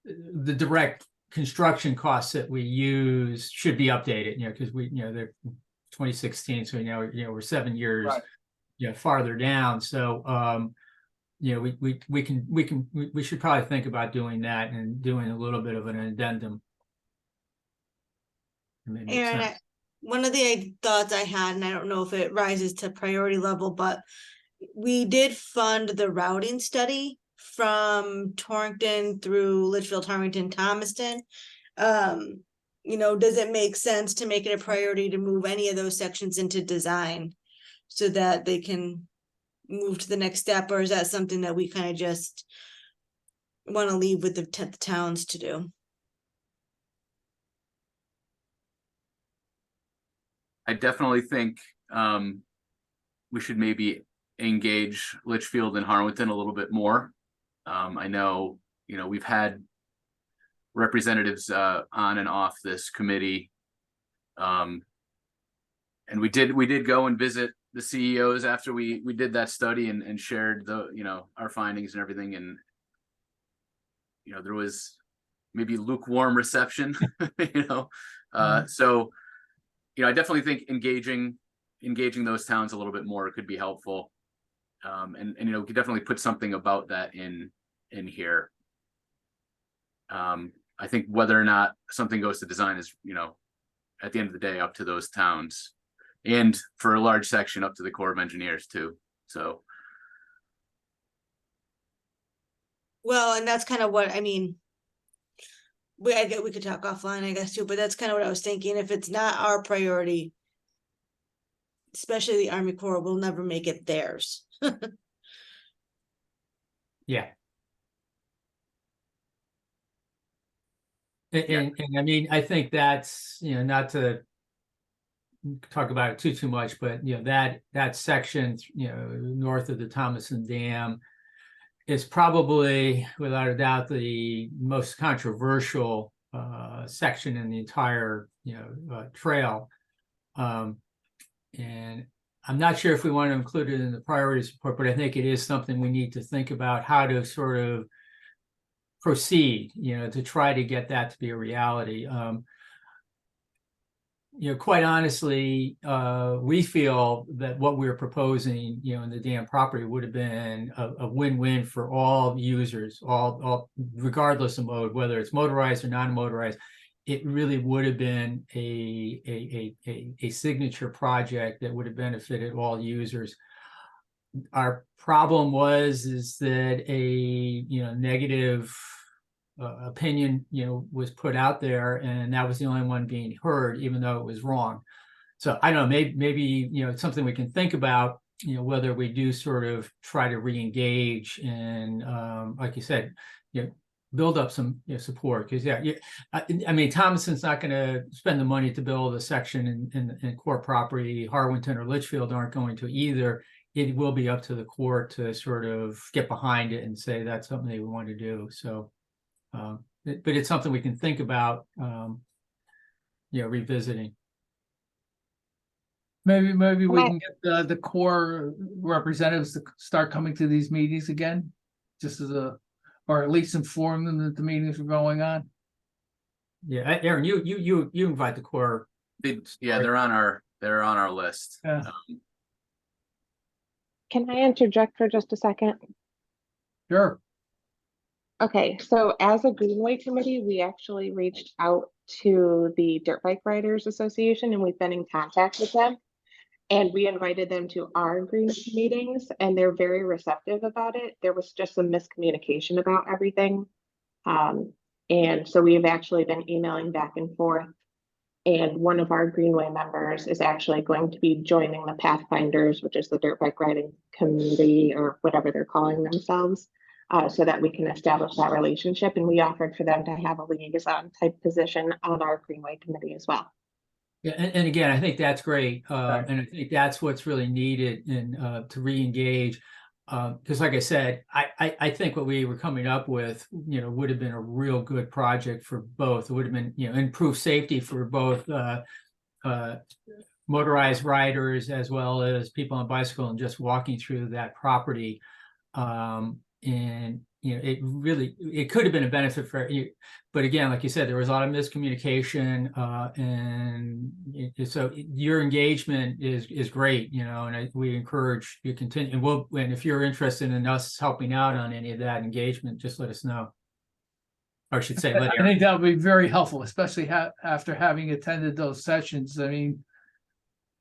the direct construction costs that we use should be updated, because they're 2016, so we're 7 years, Right. Farther down. So, we should probably think about doing that and doing a little bit of an addendum. Aaron, one of the thoughts I had, and I don't know if it rises to priority level, but we did fund the routing study from Torrington through Litchfield, Harrington, Thomaston. Does it make sense to make it a priority to move any of those sections into design so that they can move to the next step, or is that something that we kind of just want to leave with the towns to do? I definitely think we should maybe engage Litchfield and Harwinton a little bit more. I know, we've had representatives on and off this committee. And we did go and visit the CEOs after we did that study and shared our findings and everything. And, there was maybe lukewarm reception, so, I definitely think engaging those towns a little bit more could be helpful. And we could definitely put something about that in here. I think whether or not something goes to design is, at the end of the day, up to those towns, and for a large section up to the Corps of Engineers too. So. Well, and that's kind of what, I mean, we could talk offline, I guess, too, but that's kind of what I was thinking. If it's not our priority, especially the Army Corps, will never make it theirs. Yeah. And I mean, I think that's, not to talk about it too much, but that section, north of the Thomason Dam is probably, without a doubt, the most controversial section in the entire trail. And I'm not sure if we want to include it in the priorities report, but I think it is something we need to think about how to sort of proceed, to try to get that to be a reality. Quite honestly, we feel that what we're proposing, in the dam property would have been a win-win for all users, all regardless of mode, whether it's motorized or non-motorized. It really would have been a signature project that would have benefited all users. Our problem is that a negative opinion was put out there, and that was the only one being heard, even though it was wrong. So I don't know, maybe it's something we can think about, whether we do sort of try to re-engage and like you said, build up some support, because I mean, Thomason's not going to spend the money to build a section in core property. Harwinton or Litchfield aren't going to either. It will be up to the Corps to sort of get behind it and say that's something they want to do. So but it's something we can think about revisiting. Maybe we can get the Corps representatives to start coming to these meetings again, just as or at least inform them that the meetings are going on. Yeah, Aaron, you invite the Corps. They're on our list. Yeah. Can I interject for just a second? Sure. Okay, so as a Greenway committee, we actually reached out to the Dirt Bike Riders Association, and we've been in contact with them. And we invited them to our Greenway meetings, and they're very receptive about it. There was just some miscommunication about everything. And so we've actually been emailing back and forth. And one of our Greenway members is actually going to be joining the Pathfinders, which is the dirt bike riding community or whatever they're calling themselves, so that we can establish that relationship. And we offered for them to have a liaison type position on our Greenway committee as well. Yeah, and again, I think that's great. And I think that's what's really needed to re-engage. Because like I said, I think what we were coming up with, would have been a real good project for both. It would have been, improved safety for both motorized riders as well as people on bicycle and just walking through that property. And it could have been a benefit for you, but again, like you said, there was a lot of miscommunication, and so your engagement is great, and we encourage you to continue. And if you're interested in us helping out on any of that engagement, just let us know. Or I should say, I think that would be very helpful, especially after having attended those sessions. I mean,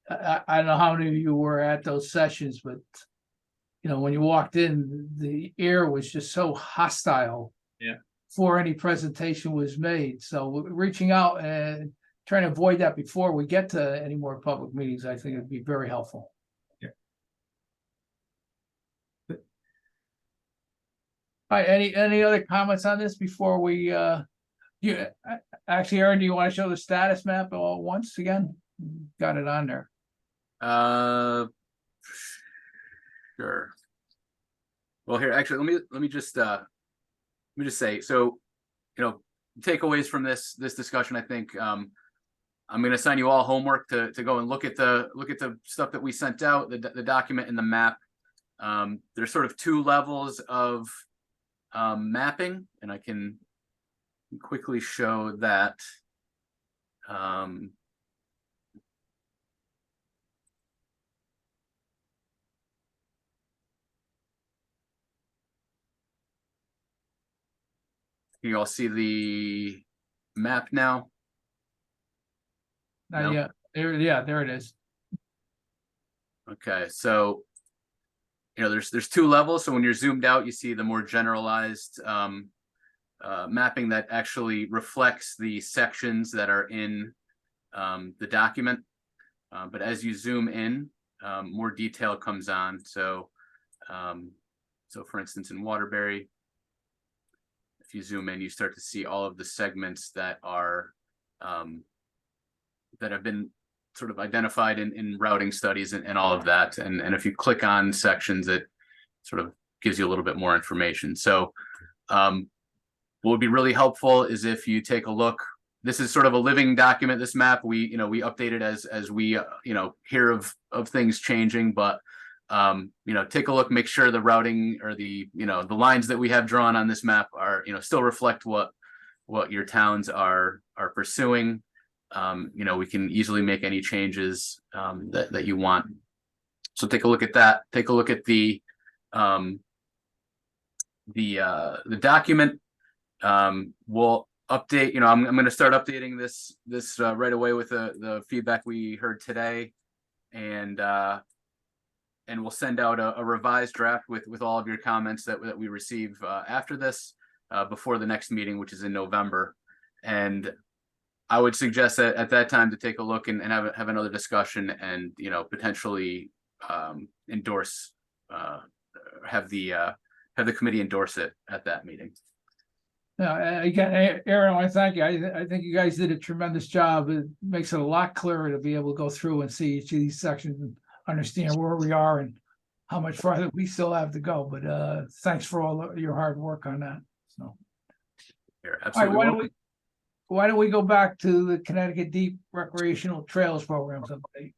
I don't know how many of you were at those sessions, but when you walked in, the air was just so hostile. Yeah. Before any presentation was made. So reaching out and trying to avoid that before we get to any more public meetings, I think it'd be very helpful. Yeah. All right, any other comments on this before we actually, Aaron, do you want to show the status map all once again? Got it on there. Sure. Well, here, actually, let me just say, so, takeaways from this discussion, I think, I'm going to assign you all homework to go and look at the stuff that we sent out, the document and the map. There's sort of two levels of mapping, and I can quickly show that. You all see the map now? No? Yeah, there it is. Okay, so there's two levels. So when you're zoomed out, you see the more generalized mapping that actually reflects the sections that are in the document. But as you zoom in, more detail comes on. So for instance, in Waterbury, if you zoom in, you start to see all of the segments that are that have been sort of identified in routing studies and all of that. And if you click on sections, it sort of gives you a little bit more information. So what would be really helpful is if you take a look. This is sort of a living document, this map. We update it as we hear of things changing, but take a look, make sure the routing or the lines that we have drawn on this map are still reflect what your towns are pursuing. We can easily make any changes that you want. So take a look at that. Take a look at the document. We'll update. I'm going to start updating this right away with the feedback we heard today, and we'll send out a revised draft with all of your comments that we receive after this before the next meeting, which is in November. And I would suggest that at that time to take a look and have another discussion and potentially endorse have the committee endorse it at that meeting. Yeah, again, Aaron, I want to thank you. I think you guys did a tremendous job. It makes it a lot clearer to be able to go through and see each of these sections and understand where we are and how much farther we still have to go. But thanks for all your hard work on that. So, absolutely. All right, why don't we go back to the Connecticut Deep Recreational Trails Programs update?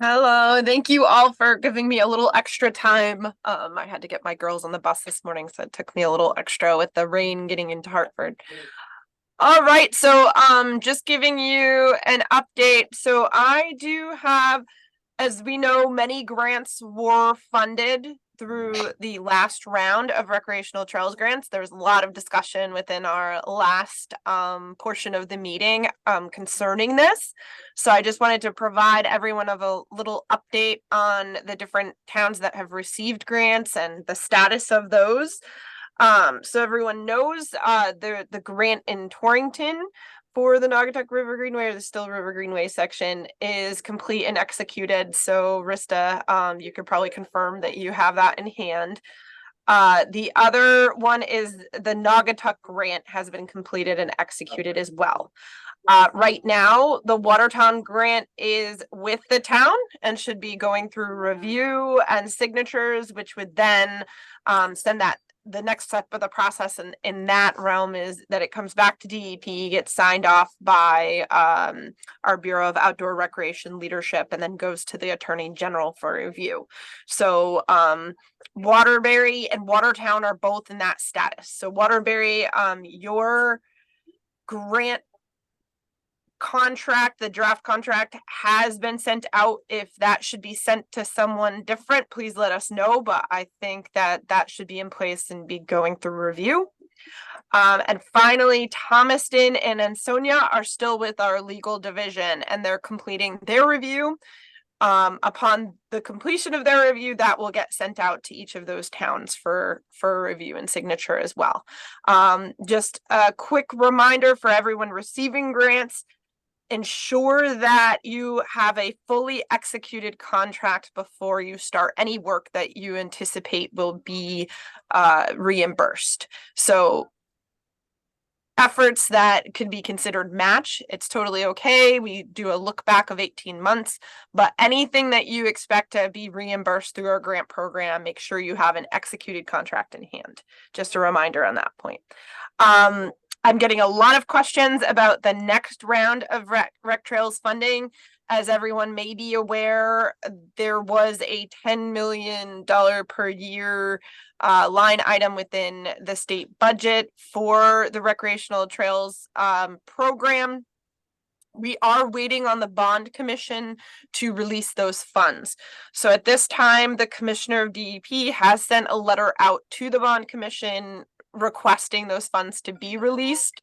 Hello, thank you all for giving me a little extra time. I had to get my girls on the bus this morning, so it took me a little extra with the rain getting into Hartford. All right, so just giving you an update. So I do have, as we know, many grants were funded through the last round of recreational trails grants. There was a lot of discussion within our last portion of the meeting concerning this. So I just wanted to provide everyone of a little update on the different towns that have received grants and the status of those. So everyone knows the grant in Torrington for the Naugatuck River Greenway or the Still River Greenway section is complete and executed. So Rista, you could probably confirm that you have that in hand. The other one is the Naugatuck grant has been completed and executed as well. Right now, the Watertown grant is with the town and should be going through review and signatures, which would then send that. The next step of the process in that realm is that it comes back to DEP, gets signed off by our Bureau of Outdoor Recreation Leadership, and then goes to the Attorney General for review. So Waterbury and Watertown are both in that status. So Waterbury, your grant contract, the draft contract has been sent out. If that should be sent to someone different, please let us know, but I think that that should be in place and be going through review. And finally, Thomaston and Ansonia are still with our legal division and they're completing their review. Upon the completion of their review, that will get sent out to each of those towns for review and signature as well. Just a quick reminder for everyone receiving grants: ensure that you have a fully executed contract before you start any work that you anticipate will be reimbursed. So efforts that could be considered match, it's totally okay. We do a look back of 18 months, but anything that you expect to be reimbursed through our grant program, make sure you have an executed contract in hand. Just a reminder on that point. I'm getting a lot of questions about the next round of Rec Trails funding. As everyone may be aware, there was a $10 million per year line item within the state budget for the recreational trails program. We are waiting on the bond commission to release those funds. So at this time, the commissioner of DEP has sent a letter out to the bond commission requesting those funds to be released.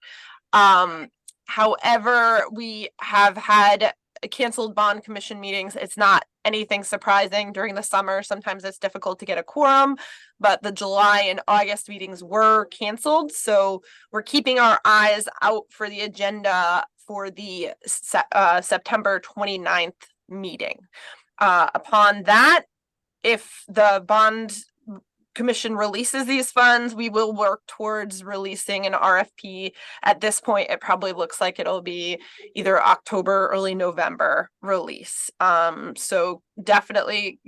However, we have had canceled bond commission meetings. It's not anything surprising during the summer. Sometimes it's difficult to get a quorum, but the July and August meetings were canceled. So we're keeping our eyes out for the agenda for the September 29th meeting. Upon that, if the bond commission releases these funds, we will work towards releasing an RFP. At this point, it probably looks like it'll be either October, early November release. So definitely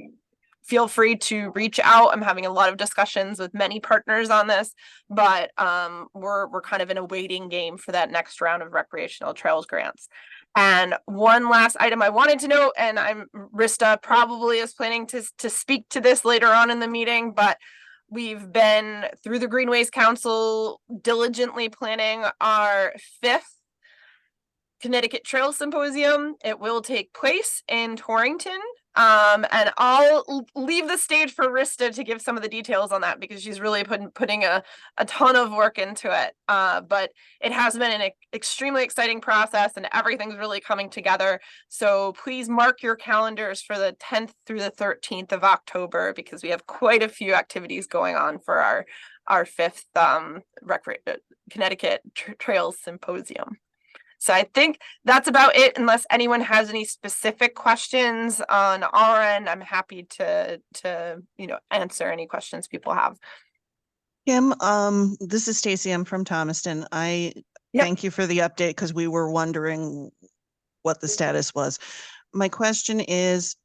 feel free to reach out. I'm having a lot of discussions with many partners on this, but we're kind of in a waiting game for that next round of recreational trails grants. And one last item I wanted to note, and Rista probably is planning to speak to this later on in the meeting, but we've been through the Greenways Council diligently planning our 5th Connecticut Trail Symposium. It will take place in Torrington. And I'll leave the stage for Rista to give some of the details on that because she's really putting a ton of work into it. But it has been an extremely exciting process and everything's really coming together. So please mark your calendars for the 10th through the 13th of October because we have quite a few activities going on for our 5th Connecticut Trails Symposium. So I think that's about it. Unless anyone has any specific questions on our end, I'm happy to answer any questions people have. Kim, this is Stacy. I'm from Thomaston. Thank you for the update because we were wondering what the status was. My question is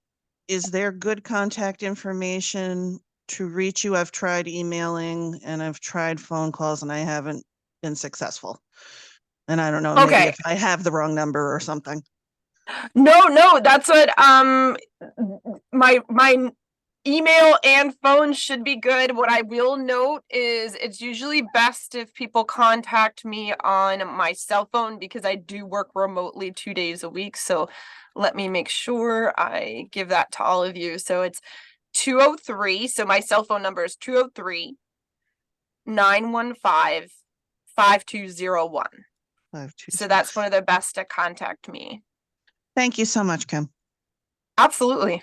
there good contact information to reach you? I've tried emailing and I've tried phone calls and I haven't been successful. And I don't know, maybe if I have the wrong number or something. No, that's what my email and phone should be good. What I will note is it's usually best if people contact me on my cell phone because I do work remotely 2 days a week. So let me make sure I give that to all of you. So it's 203. So my cell phone number is 203-915-5201. So that's one of the best to contact me. Thank you so much, Kim. Absolutely.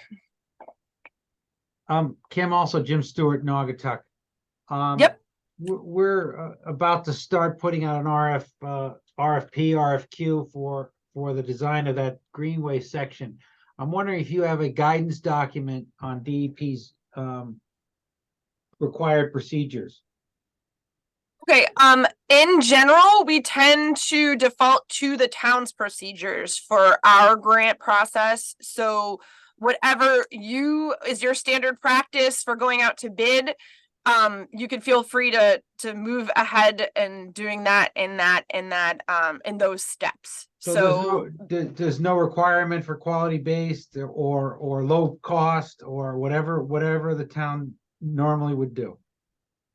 Kim, also Jim Stewart, Naugatuck. Yep. We're about to start putting out an RFP, RFQ for the design of that Greenway section. I'm wondering if you have a guidance document on DEP's required procedures. Okay, in general, we tend to default to the town's procedures for our grant process. So whatever is your standard practice for going out to bid, you can feel free to move ahead and doing that in those steps. So there's no requirement for quality based or low cost or whatever the town normally would do.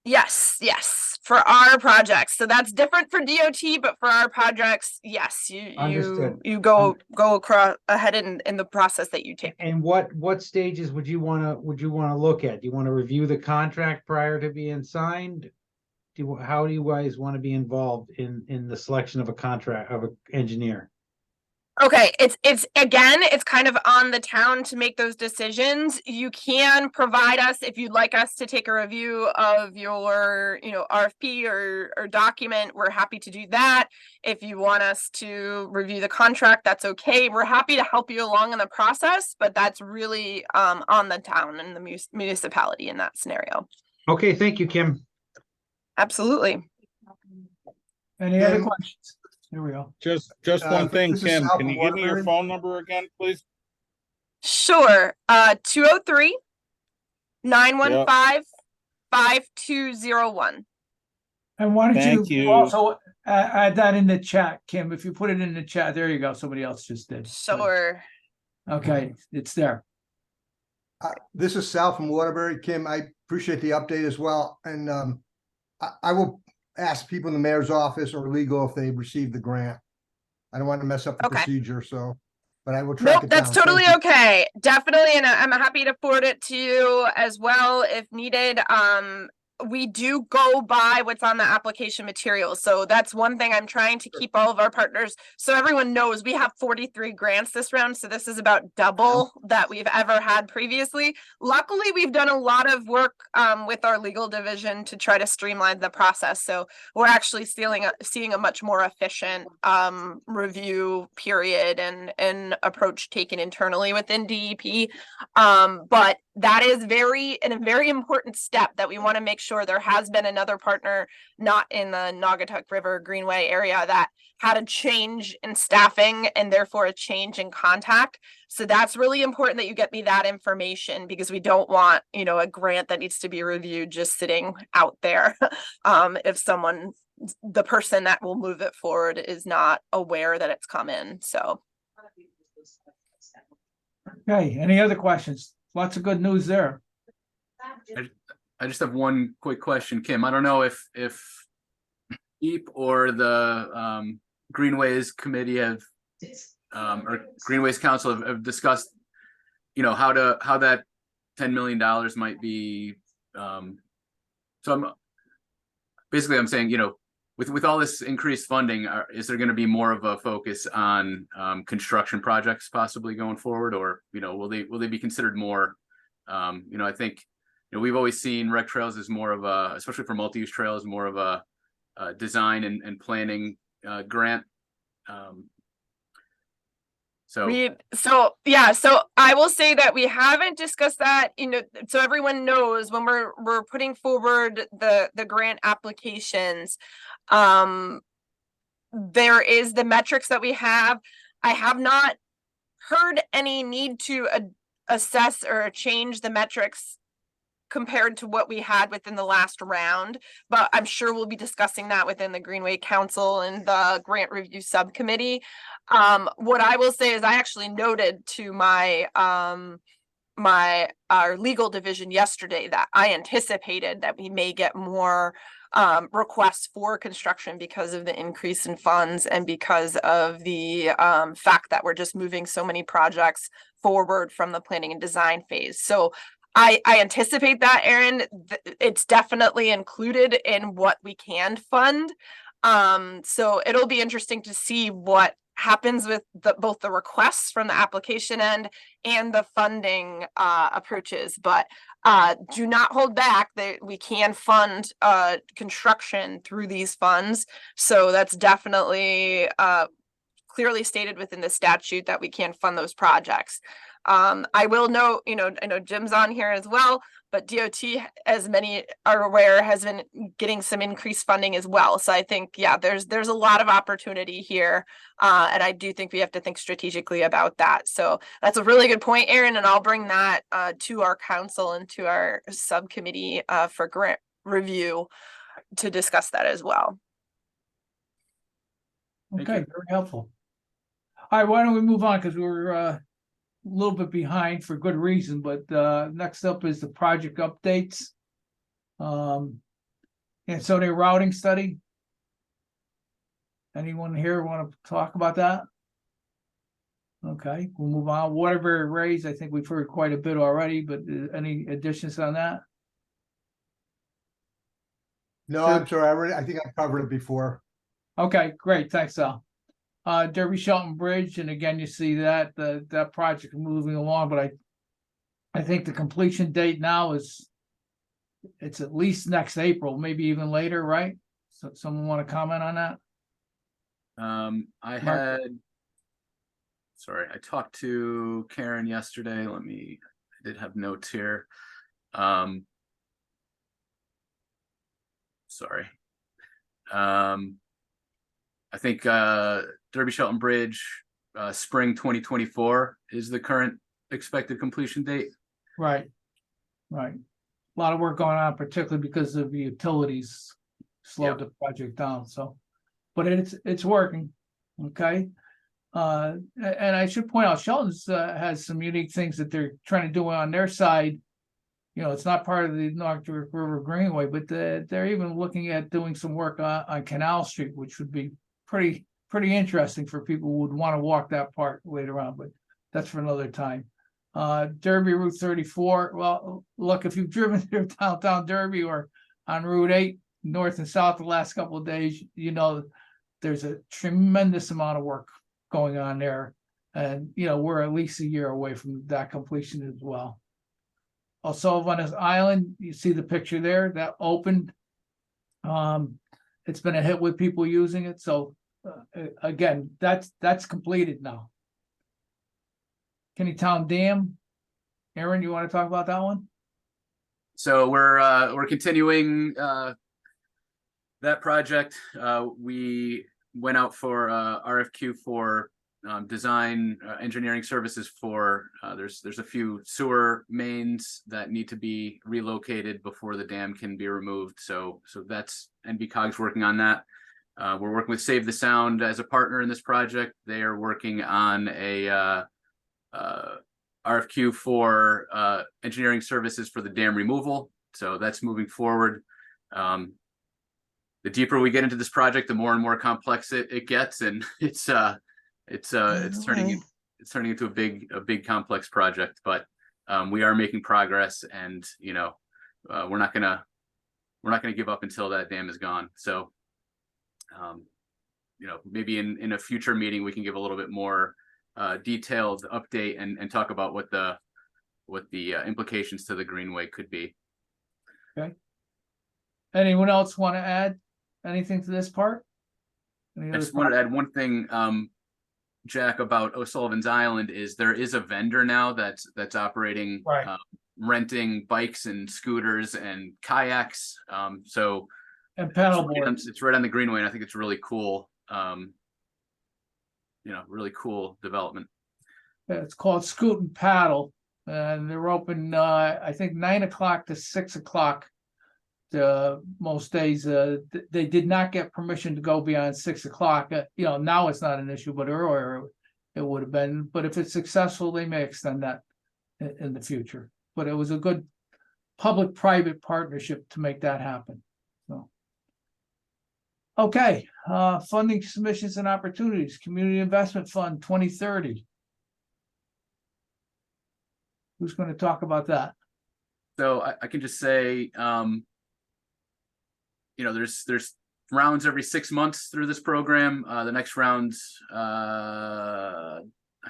Yes, for our projects. So that's different for DOT, but for our projects, yes, Understood. you go across ahead in the process that you take. And what stages would you want to look at? Do you want to review the contract prior to being signed? How do you guys want to be involved in the selection of an engineer? Okay, it's kind of on the town to make those decisions. You can provide us if you'd like us to take a review of your, RFP or document. We're happy to do that. If you want us to review the contract, that's okay. We're happy to help you along in the process, but that's really on the town and the municipality in that scenario. Okay, thank you, Kim. Absolutely. Any other questions? Here we go. Just one thing, this is Kim, Sal can you from give me your Waterbury. phone number again, please? Sure. 203-915-5201. And why don't Thank you you. also add that in the chat, Kim? If you put it in the chat, there you go. Somebody else just did. Sure. Okay, it's there. This is Sal from Waterbury. Kim, I appreciate the update as well. And I will ask people in the mayor's office or legal if they received the grant. I don't want to mess up the procedure, but I will track it down. That's totally okay. Definitely. And I'm happy to forward it to you as well if needed. We do go by what's on the application materials. So that's one thing I'm trying to keep all of our partners. So everyone knows we have 43 grants this round. So this is about double that we've ever had previously. Luckily, we've done a lot of work with our legal division to try to streamline the process. So we're actually seeing a much more efficient review period and approach taken internally within DEP. But that is a very important step that we want to make sure. There has been another partner not in the Naugatuck River Greenway area that had a change in staffing and therefore a change in contact. So that's really important that you get me that information because we don't want, a grant that needs to be reviewed just sitting out there. If the person that will move it forward is not aware that it's come in. So. Okay, any other questions? Lots of good news there. I just have one quick question, Kim. I don't know if EAP or the Greenways Committee or Greenways Council have discussed, how that $10 million might be. So I'm saying, with all this increased funding, is there going to be more of a focus on construction projects possibly going forward, or will they be considered more? I think we've always seen rec trails as more of a, especially for multi-use trails, more of a design and planning grant. So I will say that we haven't discussed that, so everyone knows when we're putting forward the grant applications, there is the metrics that we have. I have not heard any need to assess or change the metrics compared to what we had within the last round, but I'm sure we'll be discussing that within the Greenway Council and the grant review subcommittee. What I will say is I actually noted to our legal division yesterday that I anticipated that we may get more requests for construction because of the increase in funds and because of the fact that we're just moving so many projects forward from the planning and design phase. So I anticipate that, Aaron. It's definitely included in what we can fund. So it'll be interesting to see what happens with both the requests from the application end and the funding approaches. But do not hold back, that we can fund construction through these funds. So that's definitely clearly stated within the statute that we can fund those projects. I will note, I know Jim's on here as well, but DOT, as many are aware, has been getting some increased funding as well. So I think, yeah, there's a lot of opportunity here. And I do think we have to think strategically about that. So that's a really good point, Aaron, and I'll bring that to our council and to our subcommittee for grant review to discuss that as well. Okay, very helpful. All right, why don't we move on, because we're a little bit behind for good reason, but next up is the project updates. And so the routing study. Anyone here want to talk about that? Okay, we'll move on. Waterbury Raise, I think we've heard quite a bit already, but any additions on that? No, I'm sorry. I think I covered it before. Okay, great. Thanks, Al. Derby Shelton Bridge, and again, you see that that project moving along, but I think the completion date now it's at least next April, maybe even later, right? So someone want to comment on that? I talked to Karen yesterday. I did have notes here. I think Derby Shelton Bridge, spring 2024 is the current expected completion date. Right. A lot of work going on, particularly because of the utilities slowed the project down. So, but it's working. Okay. And I should point out, Shelton's has some unique things that they're trying to do on their side. It's not part of the Naugatuck River Greenway, but they're even looking at doing some work on Canal Street, which would be pretty interesting for people who would want to walk that part later on, but that's for another time. Derby Route 34. Well, look, if you've driven through downtown Derby or on Route 8, north and south the last couple of days, there's a tremendous amount of work going on there. And, we're at least a year away from that completion as well. Also, on this island, you see the picture there that opened. It's been a hit with people using it. So again, that's completed now. Kennytown Dam. Aaron, you want to talk about that one? So we're continuing that project. We went out for RFQ for design engineering services for there's a few sewer mains that need to be relocated before the dam can be removed. So that's NVCog's working on that. We're working with Save the Sound as a partner in this project. They are working on a RFQ for engineering services for the dam removal. So that's moving forward. The deeper we get into this project, the more and more complex it gets, and it's turning into a big complex project. But we are making progress, and we're not gonna give up until that dam is gone. So maybe in a future meeting we can give a little bit more detailed update and talk about what the implications to the Greenway could be. Okay. Anyone else want to add anything to this part? I just wanted to add one thing, Jack, about O'Sullivan's Island. Is there is a vendor now that's operating, right, renting bikes and scooters and kayaks. And paddleboards. It's right on the Greenway, and I think it's really cool. Really cool development. It's called Scoot and Paddle, and they're open I think 9 o'clock to 6 o'clock most days. They did not get permission to go beyond 6 o'clock. Now it's not an issue, but earlier it would have been. But if it's successful, they may extend that in the future. But it was a good public-private partnership to make that happen. So, okay, funding submissions and opportunities. Community Investment Fund 2030. Who's going to talk about that? So I can just say, there's rounds every 6 months through this program. The next rounds, I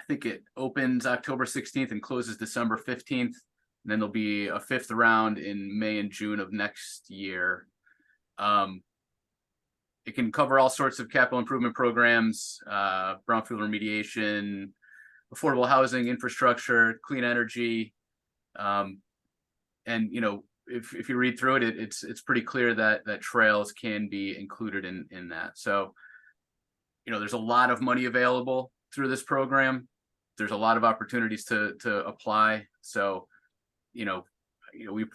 think it opens October 16th and closes December 15th. And then there'll be a 5th round in May and June of next year. It can cover all sorts of capital improvement programs, brownfield remediation, affordable housing, infrastructure, clean energy. And, you know, if you read through it, it's pretty clear that trails can be included in that. So, you know, there's a lot of money available through this program. There's a lot of opportunities to apply. So, you know, we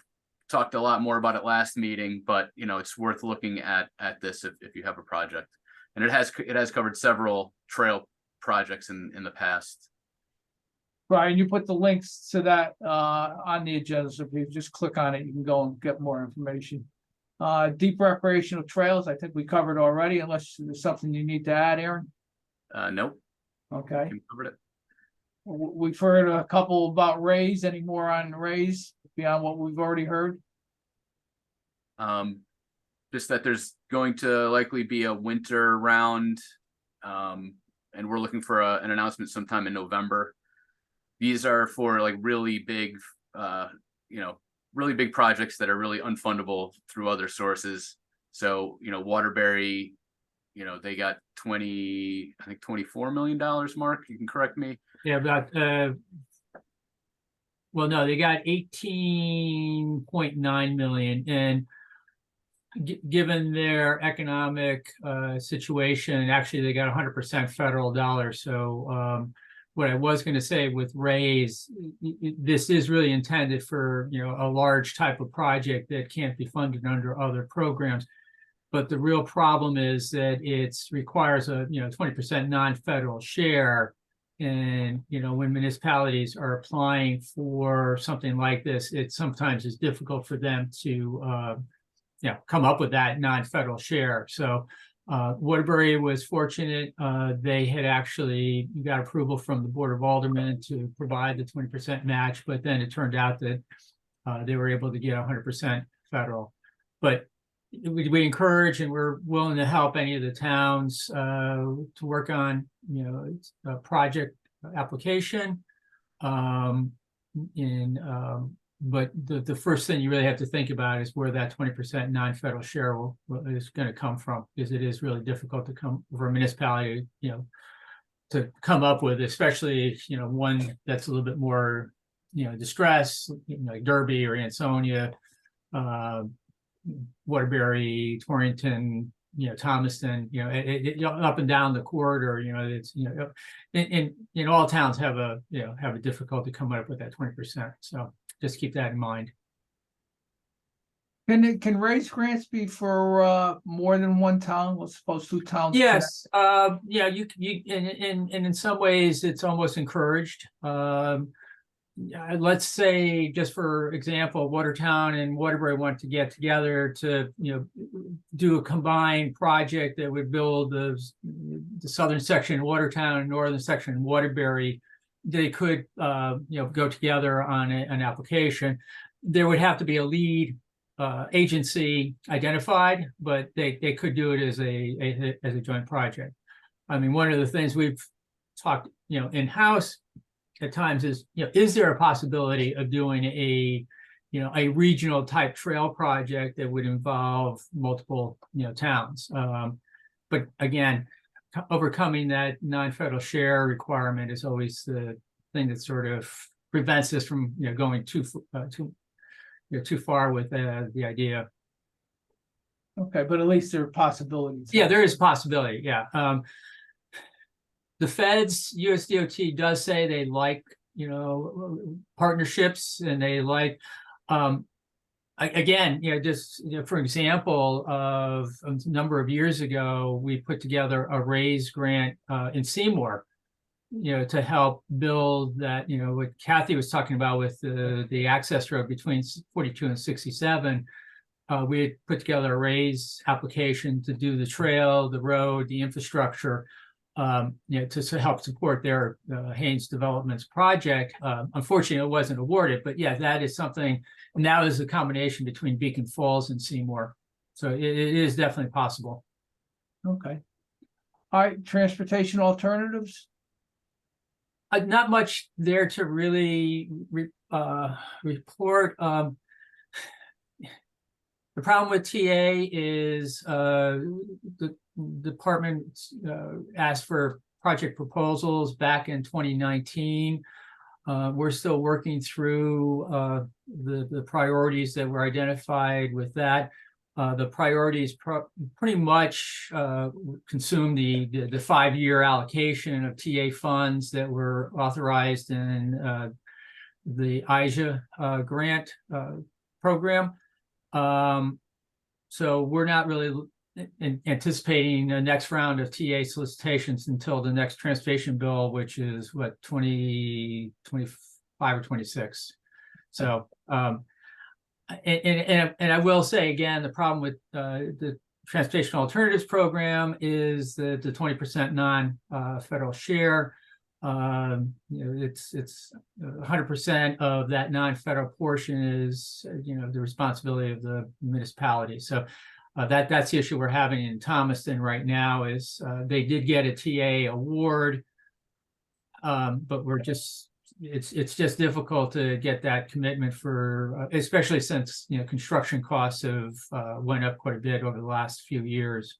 talked a lot more about it last meeting, but you know, it's worth looking at this if you have a project. And it has covered several trail projects in the past. Brian, you put the links to that on the agenda, so if you just click on it, you can go and get more information. Deep recreational trails, I think we covered already, unless there's something you need to add, Aaron. Nope. Okay. We covered it. We've heard a couple about Rays. Any more on Rays beyond what we've already heard? Just that there's going to likely be a winter round, and we're looking for an announcement sometime in November. These are for like really big, really big projects that are really unfundable through other sources. So, you know, Waterbury, you know, they got $24 million, Mark, you can correct me. Yeah, about, well, no, they got 18.9 million, and given their economic situation, actually they got 100% federal dollars. So what I was going to say with Rays, this is really intended for, you know, a large type of project that can't be funded under other programs. But the real problem is that it requires a, you know, 20% non-federal share. And, you know, when municipalities are applying for something like this, it sometimes is difficult for them to, come up with that non-federal share. So Waterbury was fortunate. They had actually got approval from the Board of Aldermen to provide the 20% match, but then it turned out that they were able to get 100% federal. But we encourage and we're willing to help any of the towns to work on, you know, a project application. But the first thing you really have to think about is where that 20% non-federal share is going to come from, because it is really difficult to come for a municipality, you know, to come up with, especially, you know, one that's a little bit more, you know, distressed, you know, like Derby or Ansonia, Waterbury, Torrington, you know, Thomaston, you know, up and down the corridor, you know, it's, you know, in all towns have a difficulty coming up with that 20%. So just keep that in mind. Can Rays grants be for more than one town? Let's suppose two towns. Yes, yeah, you and in some ways it's almost encouraged. Let's say, just for example, Watertown and Waterbury want to get together to, you know, do a combined project that would build the southern section in Watertown and northern section in Waterbury. They could, you know, go together on an application. There would have to be a lead agency identified, but they could do it as a joint project. I mean, one of the things we've talked, you know, in-house at times is, you know, is there a possibility of doing a regional type trail project that would involve multiple, you know, towns? But again, overcoming that non-federal share requirement is always the thing that sort of prevents us from, you know, going too far with the idea. Okay, but at least there are possibilities. Yeah, there is a possibility. Yeah. The feds, USDOT does say they like, you know, partnerships, and they like, again, you know, just, you know, for example, of a number of years ago, we put together a Rays grant in Seymour, you know, to help build that, you know, what Kathy was talking about with the access road between 42 and 67. We had put together a Rays application to do the trail, the road, the infrastructure, you know, to help support their Haynes Developments project. Unfortunately, it wasn't awarded, but yeah, that is something. Now there's a combination between Beacon Falls and Seymour, so it is definitely possible. Okay. All right, transportation alternatives? Not much there to really report. The problem with TA is the department asked for project proposals back in 2019. We're still working through the priorities that were identified with that. The priorities pretty much consume the 5-year allocation of TA funds that were authorized in the IJA grant program. So we're not really anticipating the next round of TA solicitations until the next transportation bill, which is what, 2025 or 26. So and I will say again, the problem with the transportation alternatives program is that the 20% non-federal share. It's 100% of that non-federal portion is the responsibility of the municipality. So that's the issue we're having in Thomaston right now. Is they did get a TA award, but it's just difficult to get that commitment for, especially since construction costs have went up quite a bit over the last few years.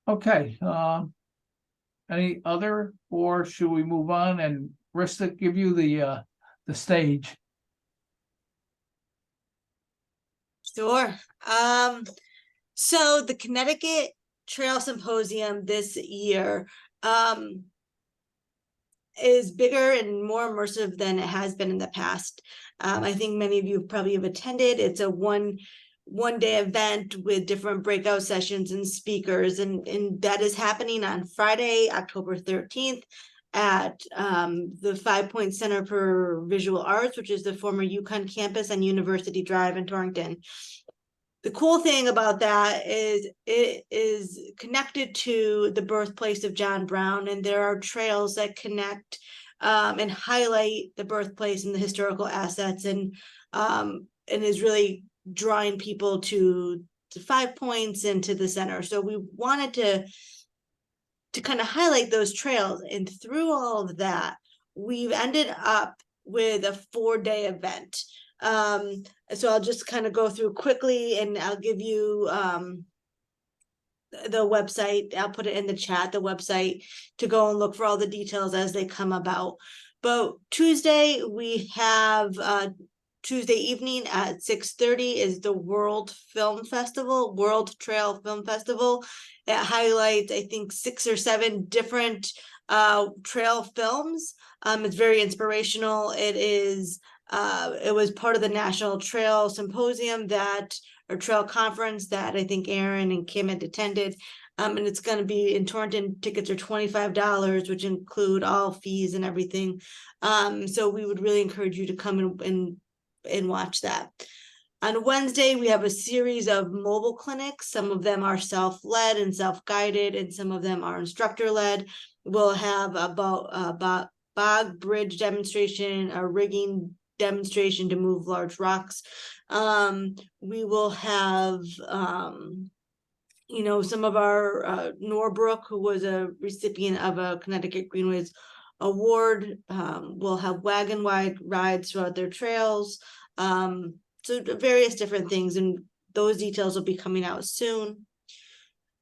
Okay. Any other, or should we move on and Rista give you the stage? Sure. So the Connecticut Trail Symposium this year is bigger and more immersive than it has been in the past. I think many of you probably have attended. It's a one-day event with different breakout sessions and speakers, and that is happening on Friday, October 13th at the 5 Point Center for Visual Arts, which is the former UConn campus on University Drive in Torrington. The cool thing about that is it is connected to the birthplace of John Brown, and there are trails that connect and highlight the birthplace and the historical assets, and is really drawing people to 5 Points and to the center. So we wanted to kind of highlight those trails, and through all of that, we've ended up with a 4-day event. So I'll just kind of go through quickly, and I'll give you the website. I'll put it in the chat, the website, to go and look for all the details as they come about. But Tuesday, we have Tuesday evening at 6:30 is the World Trail Film Festival. It highlights, I think, 6 or 7 different trail films. It's very inspirational. It was part of the National Trail Symposium or Trail Conference that I think Aaron and Kim had attended. And it's going to be in Torrington. Tickets are $25, which include all fees and everything. So we would really encourage you to come and watch that. On Wednesday, we have a series of mobile clinics. Some of them are self-led and self-guided, and some of them are instructor-led. We'll have a bog bridge demonstration, a rigging demonstration to move large rocks. We will have some of our Norbrook, who was a recipient of a Connecticut Greenways award, will have wagon wide rides throughout their trails. So various different things, and those details will be coming out soon.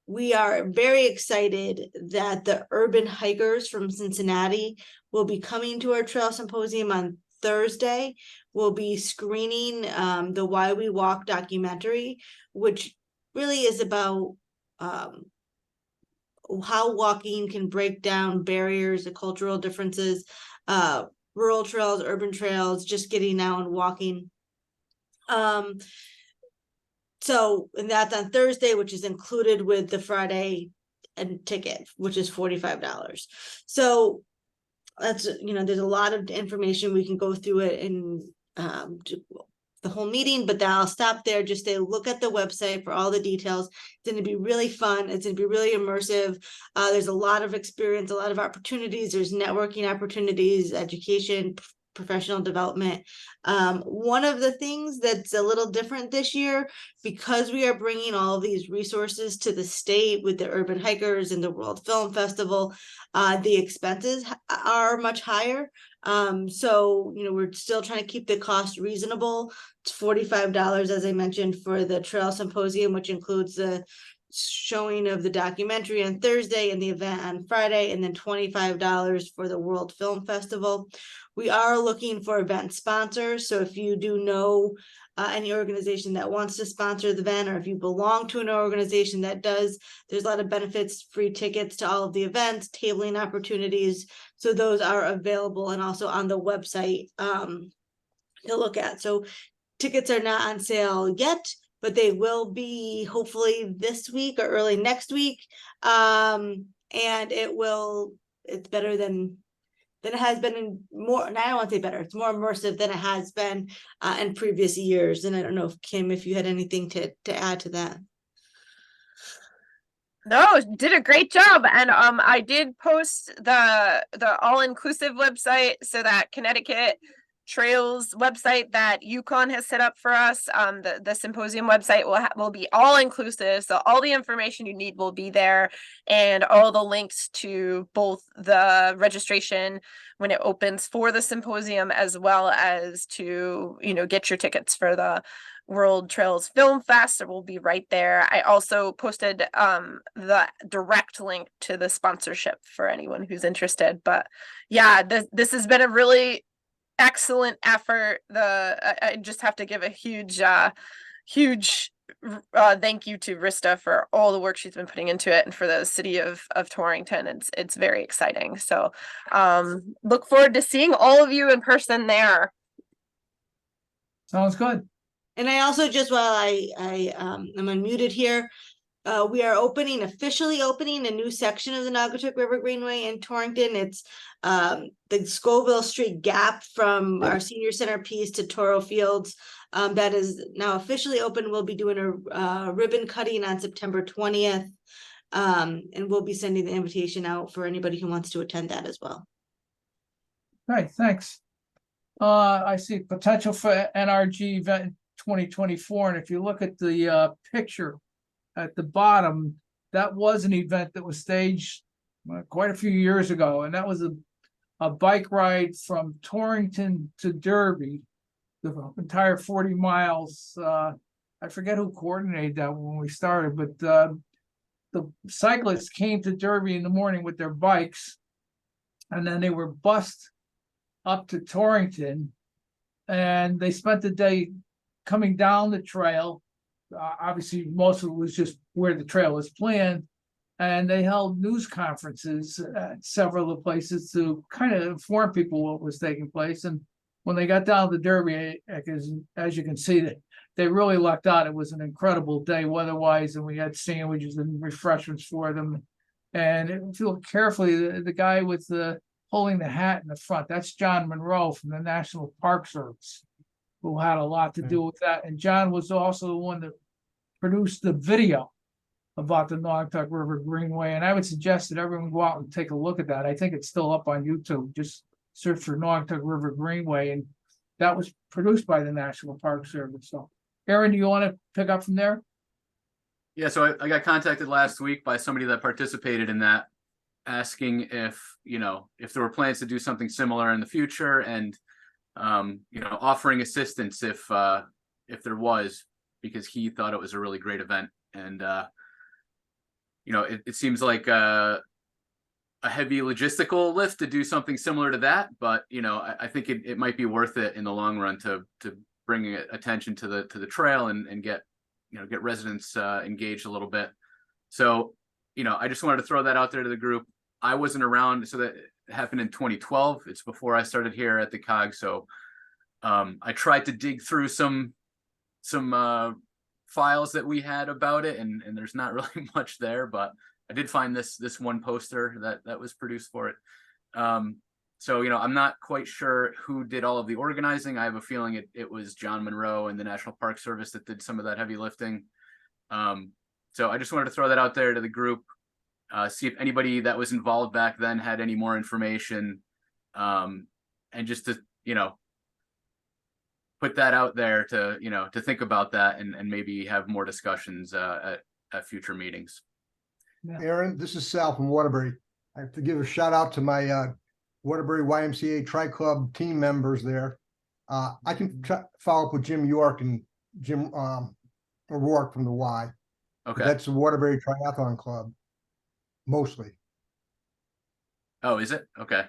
We are very excited that the urban hikers from Cincinnati will be coming to our trail symposium on Thursday. We'll be screening the Why We Walk documentary, which really is about how walking can break down barriers, the cultural differences, rural trails, urban trails, just getting out and walking. So, and that's on Thursday, which is included with the Friday ticket, which is $45. So that's, there's a lot of information. We can go through it in the whole meeting, but I'll stop there. Just to look at the website for all the details. It's going to be really fun. It's going to be really immersive. There's a lot of experience, a lot of opportunities. There's networking opportunities, education, professional development. One of the things that's a little different this year, because we are bringing all of these resources to the state with the Urban Hikers and the World Film Festival, the expenses are much higher. So, you know, we're still trying to keep the cost reasonable. It's $45, as I mentioned, for the Trail Symposium, which includes the showing of the documentary on Thursday and the event on Friday, and then $25 for the World Film Festival. We are looking for event sponsors. So if you do know any organization that wants to sponsor the event, or if you belong to an organization that does, there's a lot of benefits, free tickets to all of the events, tabling opportunities. So those are available and also on the website to look at. So tickets are not on sale yet, but they will be hopefully this week or early next week. And it's better than it has been in more, and I don't want to say better, it's more immersive than it has been in previous years. And I don't know if Kim, if you had anything to add to that. No, did a great job. And I did post the all-inclusive website, so that Connecticut Trails website that Yukon has set up for us. The symposium website will be all inclusive, so all the information you need will be there, and all the links to both the registration when it opens for the symposium, as well as to, you know, get your tickets for the World Trails Film Fest. It will be right there. I also posted the direct link to the sponsorship for anyone who's interested. But yeah, this has been a really excellent effort. I just have to give a huge thank you to Rista for all the work she's been putting into it, and for the city of Torrington. It's very exciting. So look forward to seeing all of you in person there. Sounds good. And I also, just while I'm unmuted here, we are officially opening a new section of the Naugatuck River Greenway in Torrington. It's the Scoville Street Gap from our senior center piece to Toro Fields. That is now officially open. We'll be doing a ribbon cutting on September 20th. And we'll be sending the invitation out for anybody who wants to attend that as well. Right, thanks. I see potential for NRG event 2024, and if you look at the picture at the bottom, that was an event that was staged quite a few years ago, and that was a bike ride from Torrington to Derby, the entire 40 miles. I forget who coordinated that when we started, but the cyclists came to Derby in the morning with their bikes, and then they were bused up to Torrington, and they spent the day coming down the trail. Obviously, most of it was just where the trail was planned, and they held news conferences at several of the places to kind of inform people what was taking place. And when they got down to Derby, as you can see, they really lucked out. It was an incredible day weather-wise, and we had sandwiches and refreshments for them. And if you look carefully, the guy with holding the hat in the front, that's John Monroe from the National Park Service, who had a lot to do with that. And John was also the one that produced the video about the Naugatuck River Greenway. And I would suggest that everyone go out and take a look at that. I think it's still up on YouTube. Just search for Naugatuck River Greenway. And that was produced by the National Park Service. So, Aaron, do you want to pick up from there? Yeah, so I got contacted last week by somebody that participated in that, asking if there were plans to do something similar in the future, and offering assistance if there was, because he thought it was a really great event. And it seems like a heavy logistical lift to do something similar to that, but I think it might be worth it in the long run to bring attention to the trail and get residents engaged a little bit. So I just wanted to throw that out there to the group. I wasn't around, so that happened in 2012. It's before I started here at the COG. So I tried to dig through some files that we had about it, and there's not really much there, but I did find this one poster that was produced for it. So I'm not quite sure who did all of the organizing. I have a feeling it was John Monroe and the National Park Service that did some of that heavy lifting. So I just wanted to throw that out there to the group. See if anybody that was involved back then had any more information, and just to put that out there to, to think about that and maybe have more discussions at future meetings. Aaron, this is Sal from Waterbury. I have to give a shout out to my Waterbury YMCA Tri-Club team members there. I can follow up with Jim York and Jim O'Rourke from the Y. Okay. That's the Waterbury Triathlon Club, mostly. Oh, is it? Okay.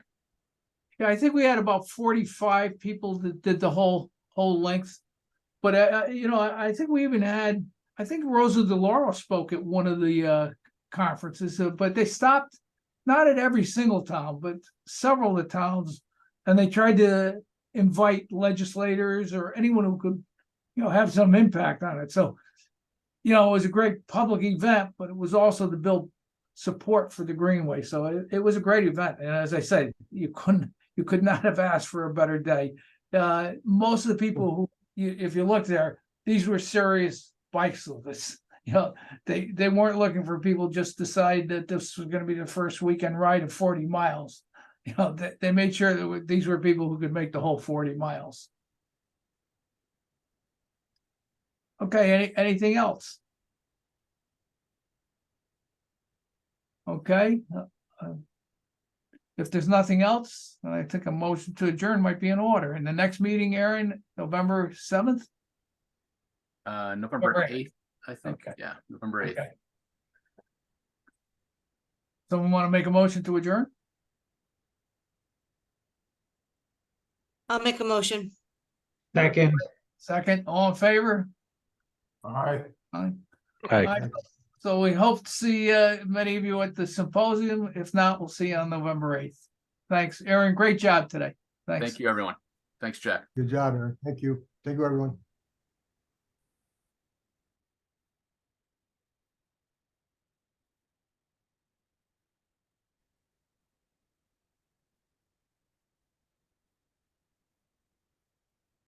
Yeah, I think we had about 45 people that did the whole length. But I think we even had, I think Rosa DeLauro spoke at one of the conferences, but they stopped not at every single town, but several of the towns, and they tried to invite legislators or anyone who could, have some impact on it. So, it was a great public event, but it was also to build support for the Greenway. So it was a great event. And as I said, you could not have asked for a better day. Most of the people who, if you look there, these were serious bicyclists. They weren't looking for people just decide that this was going to be the first weekend ride of 40 miles. They made sure that these were people who could make the whole 40 miles. Okay, anything else? Okay. If there's nothing else, I think a motion to adjourn might be in order. And the next meeting, Aaron, November 7th? November 8th, I think. Okay. Yeah, November 8th. Okay. Someone want to make a motion to adjourn? I'll make a motion. Second, all in favor? All right. Aye. Aye. Aye. So we hope to see many of you at the symposium. If not, we'll see you on November 8th. Thanks, Aaron. Great job today. Thanks. Thank you, everyone. Thanks, Jack. Good job, Aaron. Thank you. Thank you, everyone.